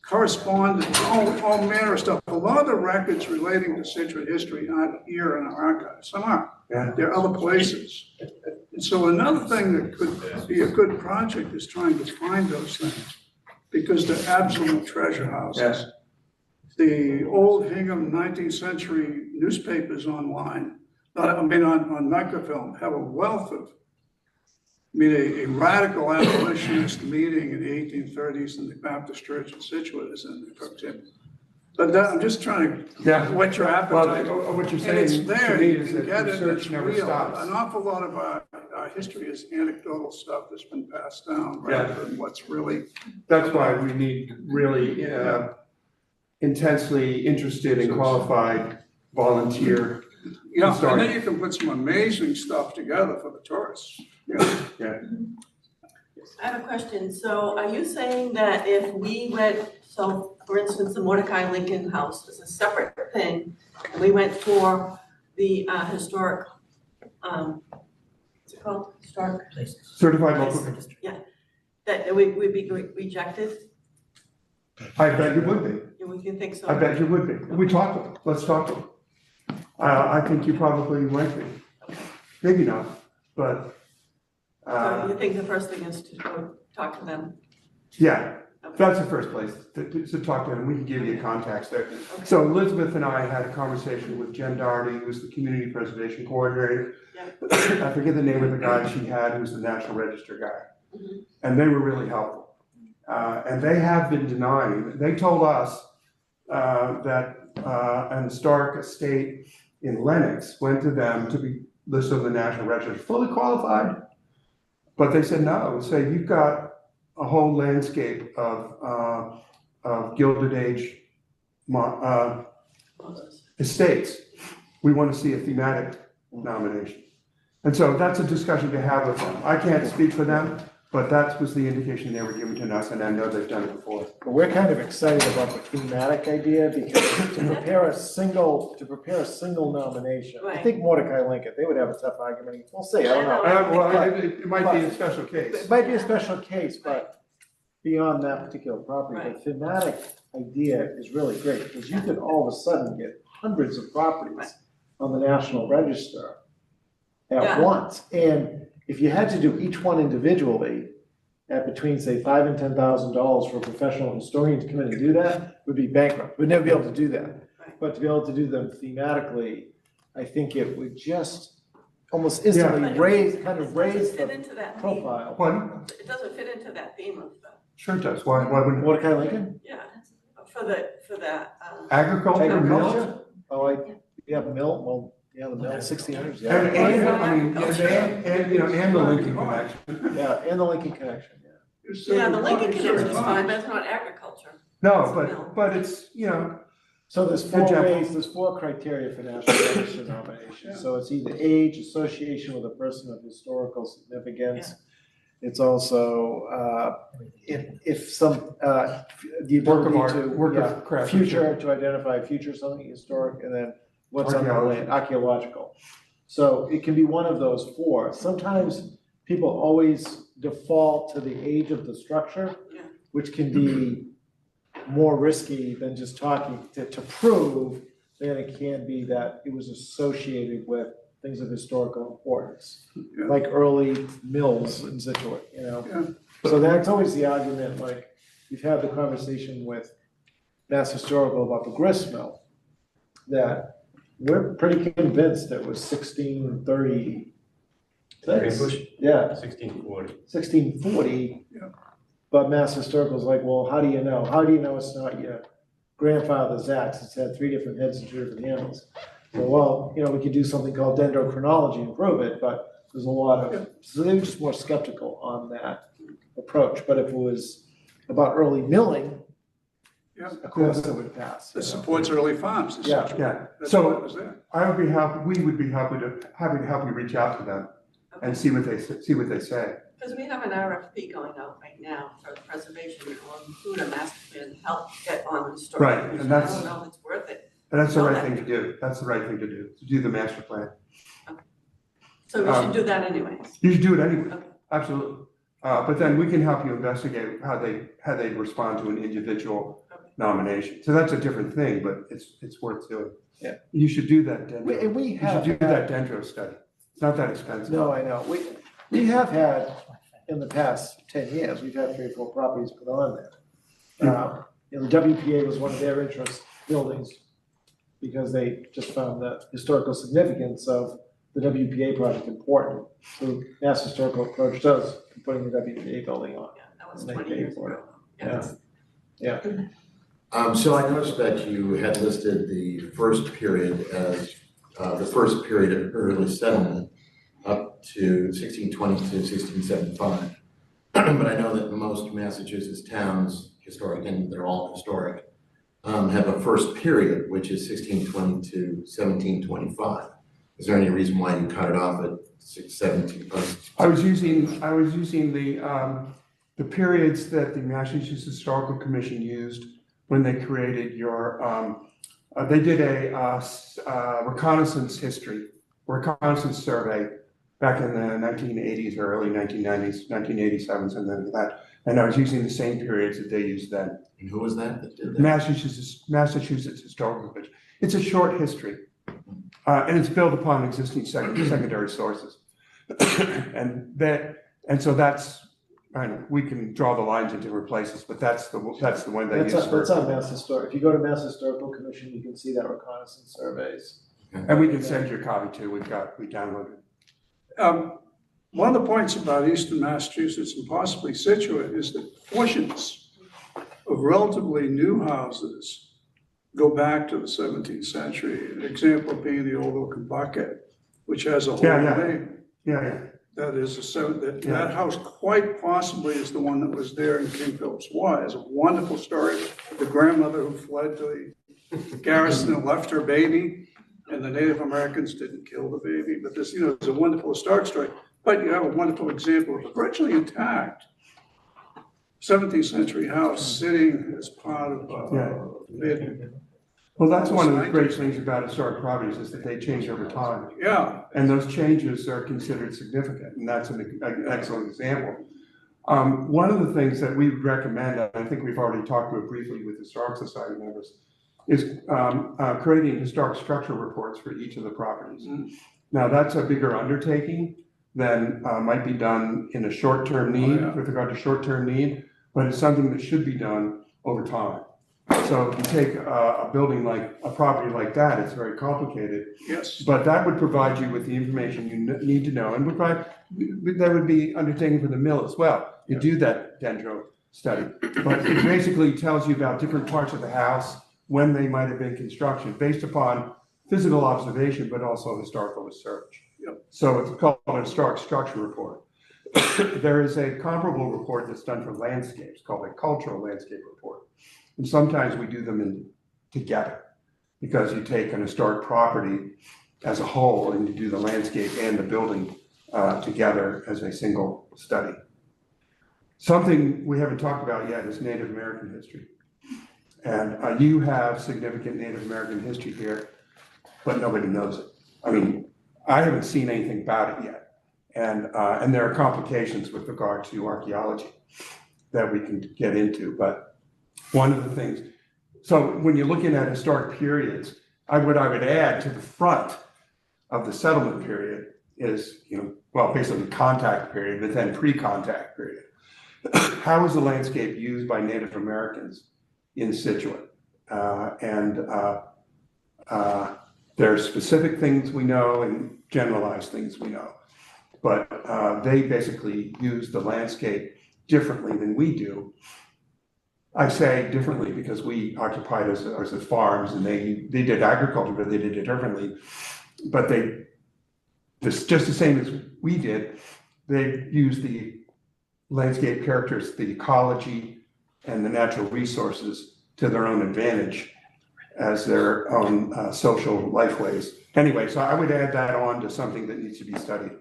Correspondence, all manner of stuff. A lot of the records relating to Scituate history aren't here in our archives. Some are. They're other places. And so another thing that could be a good project is trying to find those things because they're absolute treasure houses. The old Hingham 19th century newspapers online, on microfilm, have a wealth of, a radical abolitionist meeting in the 1830s in the Baptist Church in Scituate is in there. But I'm just trying to whet your appetite. Well, what you're And it's saying there, to me you is can that get it, research it's never real. stops. An awful lot of our history is anecdotal stuff that's been passed down rather than what's really. That's why we need really intensely interested and qualified volunteer. Yeah, and then you can put some amazing stuff together for the tourists. I have a question. So are you saying that if we went, so for instance, the Mordecai Lincoln House is a separate thing, and we went for the historic, what's it called? Historic? Certified local. Yeah, that we'd be rejected? I bet you would be. You can think so? I bet you would be. Let's talk to them. I think you probably might be. Maybe not, but. So you think the first thing is to go talk to them? Yeah, that's the first place to talk to them. We can give you contacts there. Okay. So Elizabeth and I had a conversation with Jen Doherty, who's the community preservation coordinator. I forget the name of the guy she had, who's the National Register guy. And they were really helpful. And they have been denying, they told us that an historic estate in Lenox went to them to be listed on the National Register, fully qualified. But they said, no, say you've got a whole landscape of Gilded Age estates. We want to see a thematic nomination. And so that's a discussion to have with them. I can't speak for them, but that was the indication they were giving to us, and I know they've done it before. But we're kind of excited about the thematic idea because to prepare a single nomination, I Right. think Mordecai Lincoln, they would have a tough argument. We'll see, I don't know. Well, it might be a special case. It might be a special case, but beyond that particular property, the Right. thematic idea is really great because you could all of a sudden get hundreds of properties on the National Register at once. And if you had to do each one individually at between, say, $5,000 and $10,000 for a professional historian to come in and do that, would be bankrupt. We'd never be able to do that. but to be able to do them thematically, I think it would just almost instantly But raise it doesn't fit the into that theme. profile. What? It doesn't fit into that theme of the, Sure it does. Why wouldn't? Mordecai Lincoln? yeah, for the, Agriculture, mills? Agriculture? Oh, yeah, mill, well, yeah, the mill, 1600s, yeah. I mean, and, you know, and the Lincoln connection. Yeah, and the Lincoln connection, yeah. yeah, the Lincoln connection is fine, but it's not agriculture. No, but it's, you know, So there's Good four job. ways, there's four criteria for national register nomination. So it's either age, association with a person of historical significance. It's also, if some, the Work of ability art, to, work of yeah, craftsmanship. future, to identify future something historic, and then what's on the Archaeology. land, archaeological. So it can be one of those four. Sometimes people always default to the age of the structure, Yeah. which can be more risky than just talking to prove than it can be that it was associated with things of historical importance, Yeah. like early mills in Scituate, you know? Yeah. So that's always the argument, like, we've had the conversation with Mass Historical about the grist mill, that we're pretty convinced it was 1630. Yeah, 1640. 1640. Yeah. But Mass Historical's like, well, how do you know? How do you know it's not your grandfather's axe? It's had 3 different heads and 2 different handles. So, well, you know, we could do something called dendrochronology and prove it, but there's a lot of, so they were just more skeptical on that approach. But if it was about early milling, Yeah. of course it would pass. It you know? supports early farms, Yeah. essentially. Yeah, That's so- why it was there. I would be happy, we would be happy to help you reach out to them and see what they say. Because we have an RFP going out right now for the preservation, it will include a master plan to help get on the story. Right, and that's- I don't know if it's worth it. And that's the Know right that. thing to do. That's the right thing to do the master plan. So we should do that anyways. You should do it anyway, Okay. absolutely. But then we can help you investigate how they respond to an individual Okay. nomination. So that's a different thing, but it's worth doing. Yeah. You should do that We you should have do had- that dendro study. It's not that expensive. No, I know. We have had, in the past 10 years, we've had 3 or 4 properties put on there. You know, the WPA was one of their interest buildings because they just found the historical significance of the WPA project important. So Mass Historical approached us in putting the WPA building on. Yeah, that was And they 20 paid years for ago. Yeah. So I noticed that you had listed the first period as, the first period of early settlement up to 1620 to 1675. But I know that most Massachusetts towns, historic, and they're all historic, have a first period, which is 1620 to 1725. Is there any reason why you cut it off at 17? I was using the periods that the Massachusetts Historical Commission used when they created your, they did a reconnaissance survey back in the 1980s or early 1990s, 1987, something like that. And I was using the same periods that they used then. And who was that did that? Massachusetts Historical Commission. It's a short history, and it's built upon existing secondary sources. And so that's, I know, we can draw the lines in different places, but that's the one they use That's on for. Mass Historic. If you go to Mass Historical Commission, you can see that reconnaissance surveys. And we can send you a copy too. We downloaded it. One of the points about eastern Massachusetts and possibly Scituate is that portions of relatively new houses go back to the 17th century. An example being the old oaken bucket, which has a whole Yeah. name. Yeah. That is that house quite possibly is the one that was there in King Philip's War. It's a wonderful story. The grandmother who fled to the garrison and left her baby, and the Native Americans didn't kill the baby. But this, it's a wonderful historic story. But you have a wonderful example of a virtually intact 17th century house sitting as part of mid. Well, that's one of the great things about historic properties is that they change over time. Yeah, And those changes are considered significant, and that's an excellent example. One of the things that we would recommend, and I think we've already talked about briefly with Historic Society members, is creating historic structure reports for each of the properties. Now, that's a bigger undertaking than might be done in a short-term need, with regard to short-term need, but it's something that should be done over time. So if you take a building like, a property like that, it's very complicated. Yes. But that would provide you with the information you need to know, and that would be undertaken for the mill as well, to do that dendro study. But it basically tells you about different parts of the house, when they might have been construction, based upon physical observation, but also historical research. So it's called a historic structure report. There is a comparable report that's done for landscapes called a cultural landscape report. And sometimes we do them together, because you take an historic property as a whole and you do the landscape and the building together as a single study. Something we haven't talked about yet is Native American history. And you have significant Native American history here, but nobody knows it. I mean, I haven't seen anything about it yet. And there are complications with regard to archaeology that we can get into, but one of the things, so when you're looking at historic periods, what I would add to the front of the settlement period is, well, basically contact period, but then pre-contact period. How was the landscape used by Native Americans in Scituate? There are specific things we know and generalized things we know. But they basically use the landscape differently than we do. I say differently because we occupied as farms, and they did agriculture, but they did it differently. But just the same as we did, they used the landscape characters, the ecology and the natural resources to their own advantage as their own social lifeways. Anyway, so I would add that on to something that needs to be studied.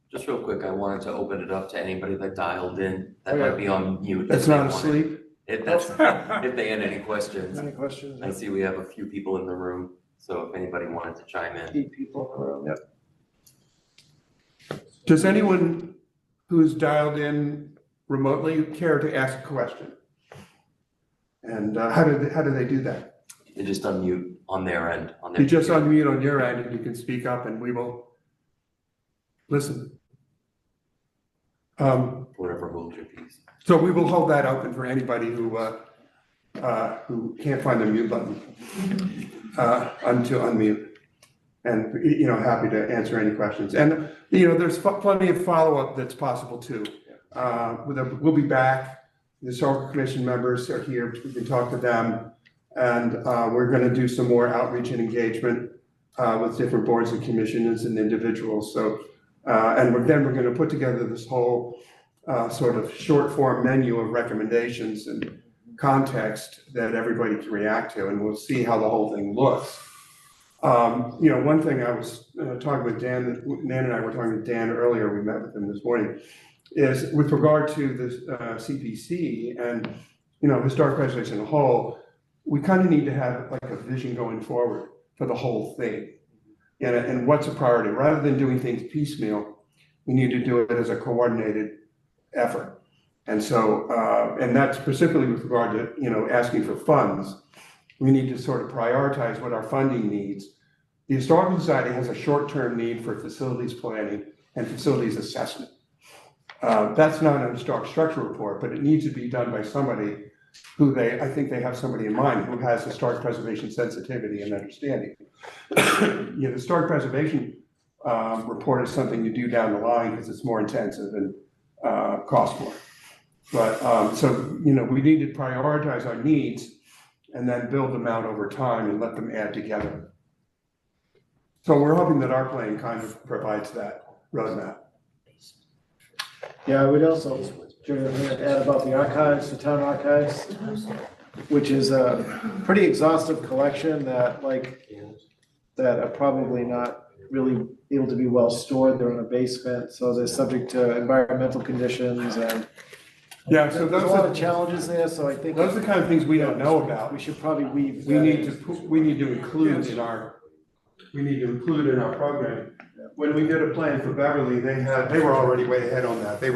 Just real quick, I wanted to open it up to anybody that dialed in that might be on mute. That's not asleep? If they had any questions. Any questions? I see we have a few people in the room, so if anybody wanted to chime in. 8 people in the room, yep. Does anyone who's dialed in remotely care to ask a question? And how do they do that? They just unmute on their end. On their You just computer. unmute on your end and you can speak up and we will listen. Whatever holds your peace. So we will hold that open for anybody who can't find the mute button to unmute. And, happy to answer any questions. And, there's plenty of follow-up that's possible too. We'll be back. The Historical Commission members are here. We can talk to them. And we're going to do some more outreach and engagement with different boards and commissions and individuals. So, then we're going to put together this whole sort of short form menu of recommendations and context that everybody can react to, and we'll see how the whole thing looks. One thing I was talking with Dan and I were talking with Dan earlier, we met with him this morning, is with regard to the CPC and, historic preservation as a whole, we kind of need to have like a vision going forward for the whole thing. And what's a priority? Rather than doing things piecemeal, we need to do it as a coordinated effort. And so, and that's specifically with regard to, asking for funds. We need to sort of prioritize what our funding needs. The Historical Society has a short-term need for facilities planning and facilities assessment. That's not an historic structure report, but it needs to be done by somebody who I think they have somebody in mind who has historic preservation sensitivity and understanding. The historic preservation report is something you do down the line because it's more intensive and costs more. But we need to prioritize our needs and then build them out over time and let them add together. So we're hoping that our plan kind of provides that roadmap. Yeah, I would also add about the archives, the town archives, which is a pretty exhaustive collection that are probably not really able to be well stored. They're in a basement, so they're subject to environmental conditions and yeah, so there's a lot of challenges there, so I think those are the kind of things we don't know about. We should probably weave. We need to include in our program. When we did a plan for Beverly, they were already way ahead on that. They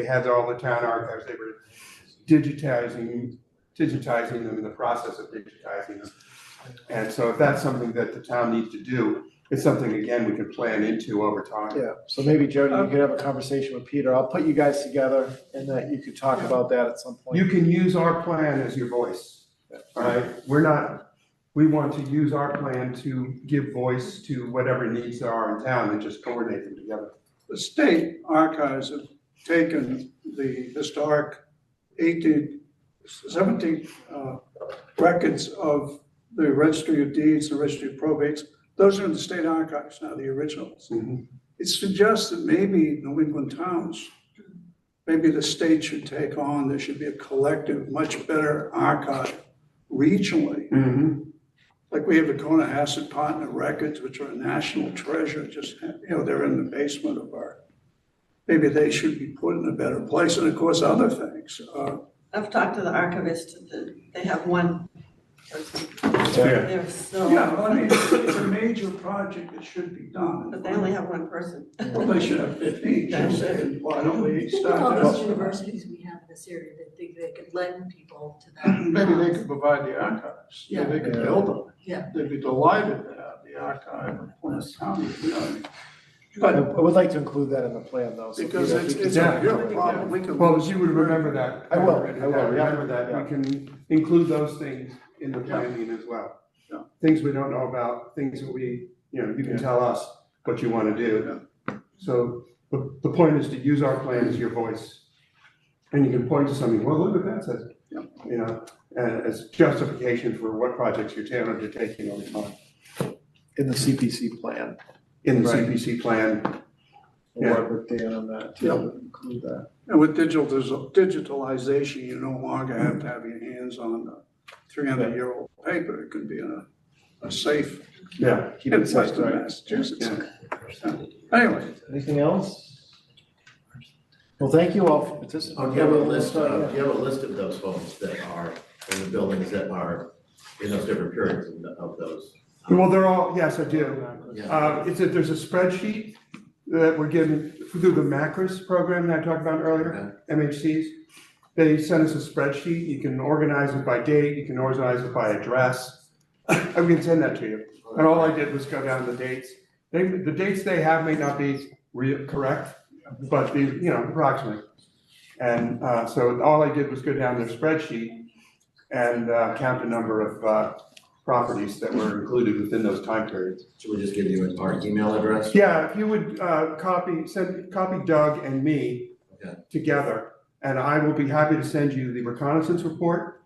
had all the town archives. They were digitizing them in the process of digitizing them. And so if that's something that the town needs to do, it's something, again, we can plan into over time. Yeah, so maybe Jody, you could have a conversation with Peter. I'll put you guys together and that you could talk about that at some point. You can use our plan as your voice, all right? We want to use our plan to give voice to whatever needs there are in town and just coordinate them together. The state archives have taken the historic 17 records of the registry of deeds, the registry of probates. Those are in the state archives now, the originals. Mhm. It suggests that maybe New England towns, maybe the state should take on, there should be a collective, much better archive regionally. Mhm. Like we have the Cohasset Partner records, which are a national treasure, just, they're in the basement of our, maybe they should be put in a better place, and of course, other things. I've talked to the archivist, they have one person. Yeah. They're still, Yeah, I mean, it's a major project that should be done. but they only have one person. Well, they should have 15, she's saying, why don't we Look at all start these that? universities we have in this area that think they could lend people to them. Maybe they could provide the archives, Yeah. they could build them. Yeah. They'd be delighted to have the archive of Plymouth County, I But would like to include that in the plan though. so because Peter, if it's you it's could- a real problem, we could. Well, you would remember that. I will, yeah. Remember that, we can include those things in the planning as well. Yeah. Things we don't know about, things that you can tell us what you want to do. So the point is to use our plan as your voice. And you can point to something, well, look at that, says, as justification for what projects your town are taking over time. In the CPC plan. In the Right. CPC plan, We'll work with Dan on that to include that. And with digitalization, you no longer have to have your hands on the 300-year-old paper. It could be in a safe, yeah. Keep in it safe, Western right? Massachusetts. Yeah. Anyway, Anything else? Well, thank you all for participating. Do you have a list of those homes that are in the buildings that are in those different periods of those? Well, they're all, yes, I do. Yeah. There's a spreadsheet that we're given through the MACRIS program that I talked about earlier, MHCs. They send us a spreadsheet. You can organize it by date. You can organize it by address. I can send that to you. And all I did was go down the dates. The dates they have may not be correct, but approximately. And so all I did was go down their spreadsheet and count the number of properties that were included within those time periods. Should we just give you our email address? Yeah, if you would copy Doug and me Okay. together, and I will be happy to send you the reconnaissance report,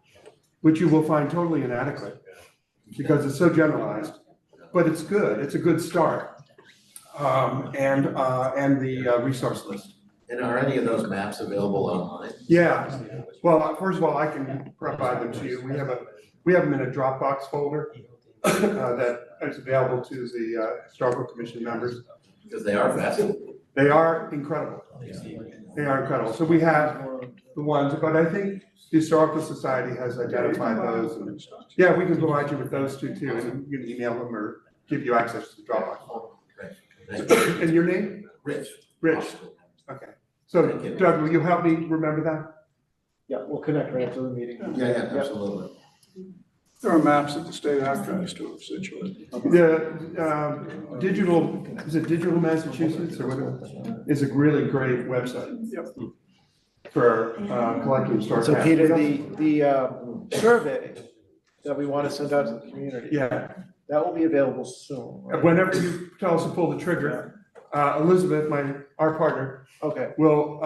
which you will find totally inadequate because it's so generalized, but it's good. It's a good start. And the resource list. And are any of those maps available online? Yeah. Well, first of all, I can provide them to you. We have them in a Dropbox folder that is available to the historical commission members. Because they are fascinating. They are incredible. They are incredible. So we have the ones, but I think the Historical Society has identified those. And, yeah, we can provide you with those too, and you can email them or give you access to the Dropbox folder. Thank you. And your name? Rich. Rich. Okay. So Doug, will you help me remember that? Yeah, we'll connect right after the meeting. Yeah, absolutely. there are maps at the state archives too of Scituate. The digital, is it Digital Massachusetts or whatever, is a really great website. Yep. For collecting historic. So maps. Peter, the survey that we want to send out to the community, Yeah, that will be available soon, right? whenever you tell us to pull the trigger, Elizabeth, our partner, Okay, will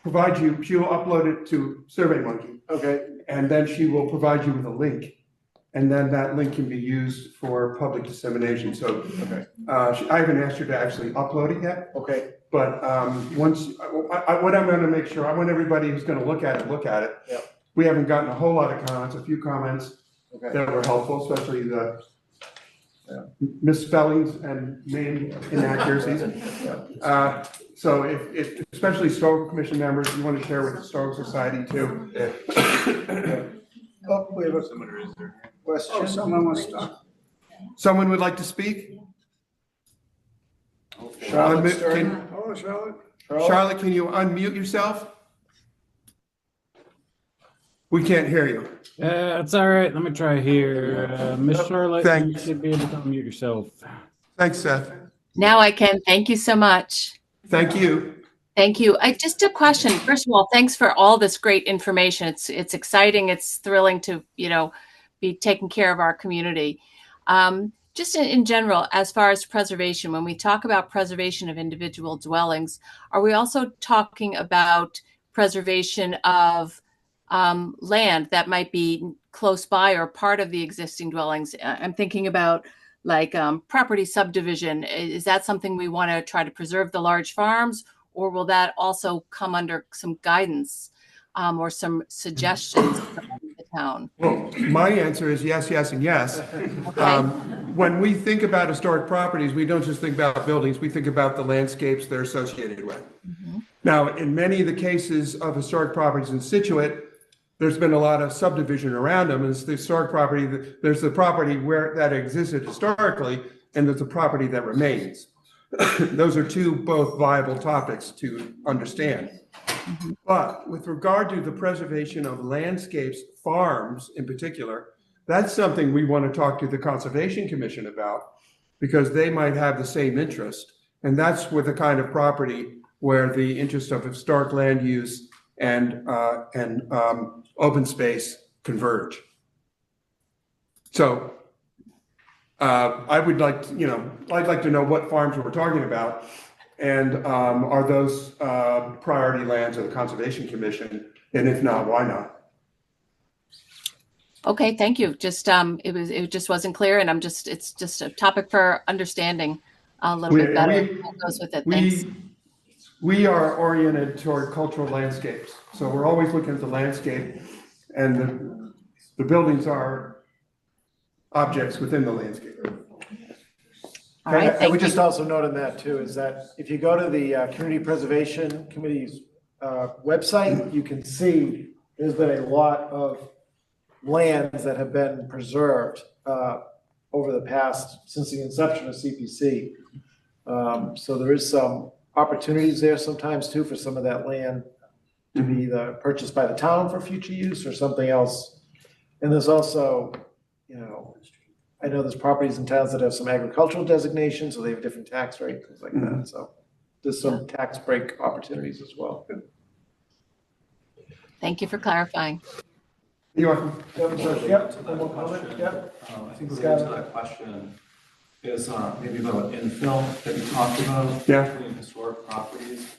provide you, she'll upload it to SurveyMonkey, okay, and then she will provide you with a link. And then that link can be used for public dissemination. So I haven't asked her to actually upload it yet. okay, But once, what I'm gonna make sure, I want everybody who's gonna look at it. Yeah. We haven't gotten a whole lot of comments, a few comments okay. that were helpful, especially the misspellings and name inaccuracies. So if, especially historical commission members, you want to share with the historical society too. Oh, we have a question. Oh, someone wants to talk. Someone would like to speak? Charlotte Unmute- Stern. can- Oh, Charlotte? Charlotte, can you unmute yourself? We can't hear you. It's all right. Let me try here. Miss Charlotte, Thanks. you should be able to unmute yourself. Thanks, Seth. Now I can. Thank you so much. Thank you. Thank you. Just a question. First of all, thanks for all this great information. It's exciting. It's thrilling to, be taking care of our community. Just in general, as far as preservation, when we talk about preservation of individual dwellings, are we also talking about preservation of land that might be close by or part of the existing dwellings? I'm thinking about like property subdivision. Is that something we want to try to preserve the large farms? Or will that also come under some guidance or some suggestions from the town? Well, my answer is yes, yes, and yes. Okay. When we think about historic properties, we don't just think about buildings, we think about the landscapes they're associated with. Mm-hmm. Now, in many of the cases of historic properties in Scituate, there's been a lot of subdivision around them. It's the historic property, there's the property where that existed historically, and there's the property that remains. Those are two both viable topics to understand. Mm-hmm. But with regard to the preservation of landscapes, farms in particular, that's something we want to talk to the Conservation Commission about because they might have the same interest. And that's with the kind of property where the interest of historic land use and open space converge. So I would like to, I'd like to know what farms we're talking about, and are those priority lands of the Conservation Commission, and if not, why not? Okay, thank you. Just it just wasn't clear, and it's just a topic for understanding a little bit better. What goes with it? Thanks. We are oriented toward cultural landscapes, so we're always looking at the landscape, and the buildings are objects within the landscape. All right, I would just also note on that too, is that if you go to the Community Preservation Committee's website, you can see there's been a lot of lands that have been preserved over the past, since the inception of CPC. So there is some opportunities there sometimes too for some of that land to be either purchased by the town for future use or something else. And there's also, I know there's properties in towns that have some agricultural designations, so they have different tax rates, things like that. So there's some tax break opportunities as well. Thank you for clarifying. You're welcome. Yep, one more comment, yep. I think related to that question is maybe the infill that you talked about between historic properties.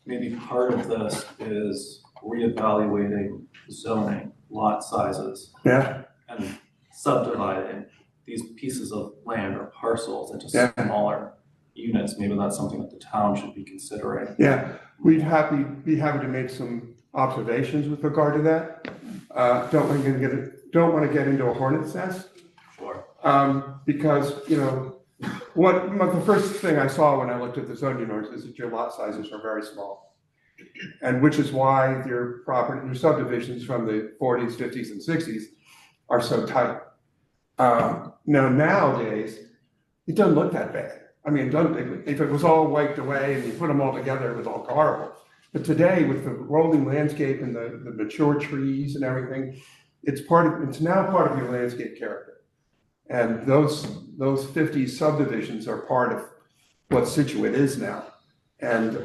Maybe part of this is reevaluating zoning, lot sizes, and subdividing these pieces of land or parcels into smaller units. Maybe that's something that the town should be considering. Yeah, we'd be happy to make some observations with regard to that. Don't want to get into a hornet's nest. Sure. Because the first thing I saw when I looked at the zoning ordinance is that your lot sizes are very small, and which is why your subdivisions from the 40s, 50s, and 60s are so tight. Nowadays, it doesn't look that bad. I mean, if it was all wiped away and you put them all together, it was all horrible. But today, with the rolling landscape and the mature trees and everything, it's now part of your landscape character. And those 50 subdivisions are part of what Scituate is now. And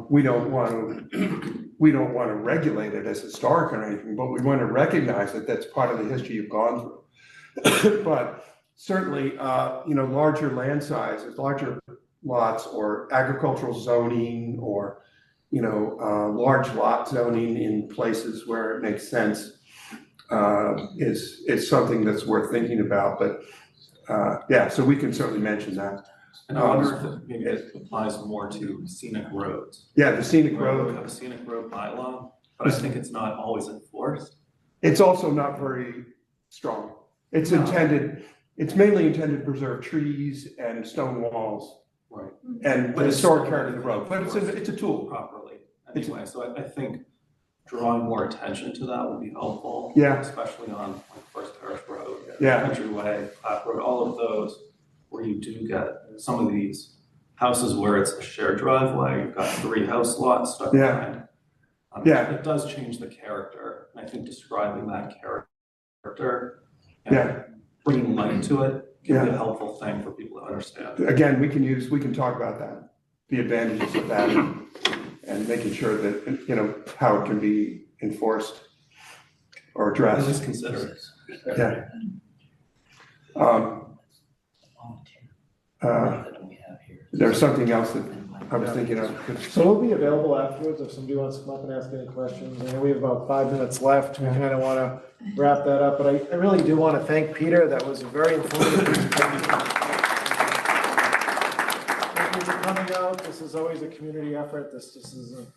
we don't want to regulate it as historic or anything, but we want to recognize that that's part of the history you've gone through. But certainly, larger land sizes, larger lots, or agricultural zoning, or large lot zoning in places where it makes sense is something that's worth thinking about. But so we can certainly mention that. And I wonder if it applies more to scenic roads. Yeah, the scenic road. We have a scenic road bylaw, but I think it's not always enforced. It's also not very strong. It's mainly intended to preserve trees and stone walls. Right. And the historic character of the road, but it's a tool. Properly, anyway. So I think drawing more attention to that would be helpful. Yeah. Especially on First Parish Road, Countryway, Clap Road, all of those where you do get some of these houses where it's a shared driveway, you've got 3 house lots stuck behind. It does change the character. And I think describing that character and bringing light to it can be a helpful thing for people to understand. Again, we can talk about that, the advantages of that and making sure that, you know, how it can be enforced or At addressed. least consider it. Yeah. There's something else that I was thinking of. So we'll be available afterwards if somebody wants to come up and ask any questions. I know we have about 5 minutes left. We kind of want to wrap that up, but I really do want to thank Peter. That was a very informative presentation. Thank you for coming out. This is always a community effort. This isn't,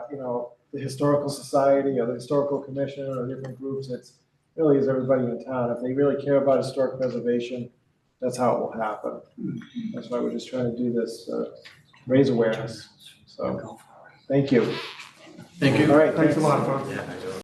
you know, the Historical Society or the Historical Commission or different groups. It's really is everybody in town. If they really care about historic preservation, that's how it will happen. That's why we're just trying to do this, raise awareness. So, thank you. Thank you. All right, Thanks a lot, folks.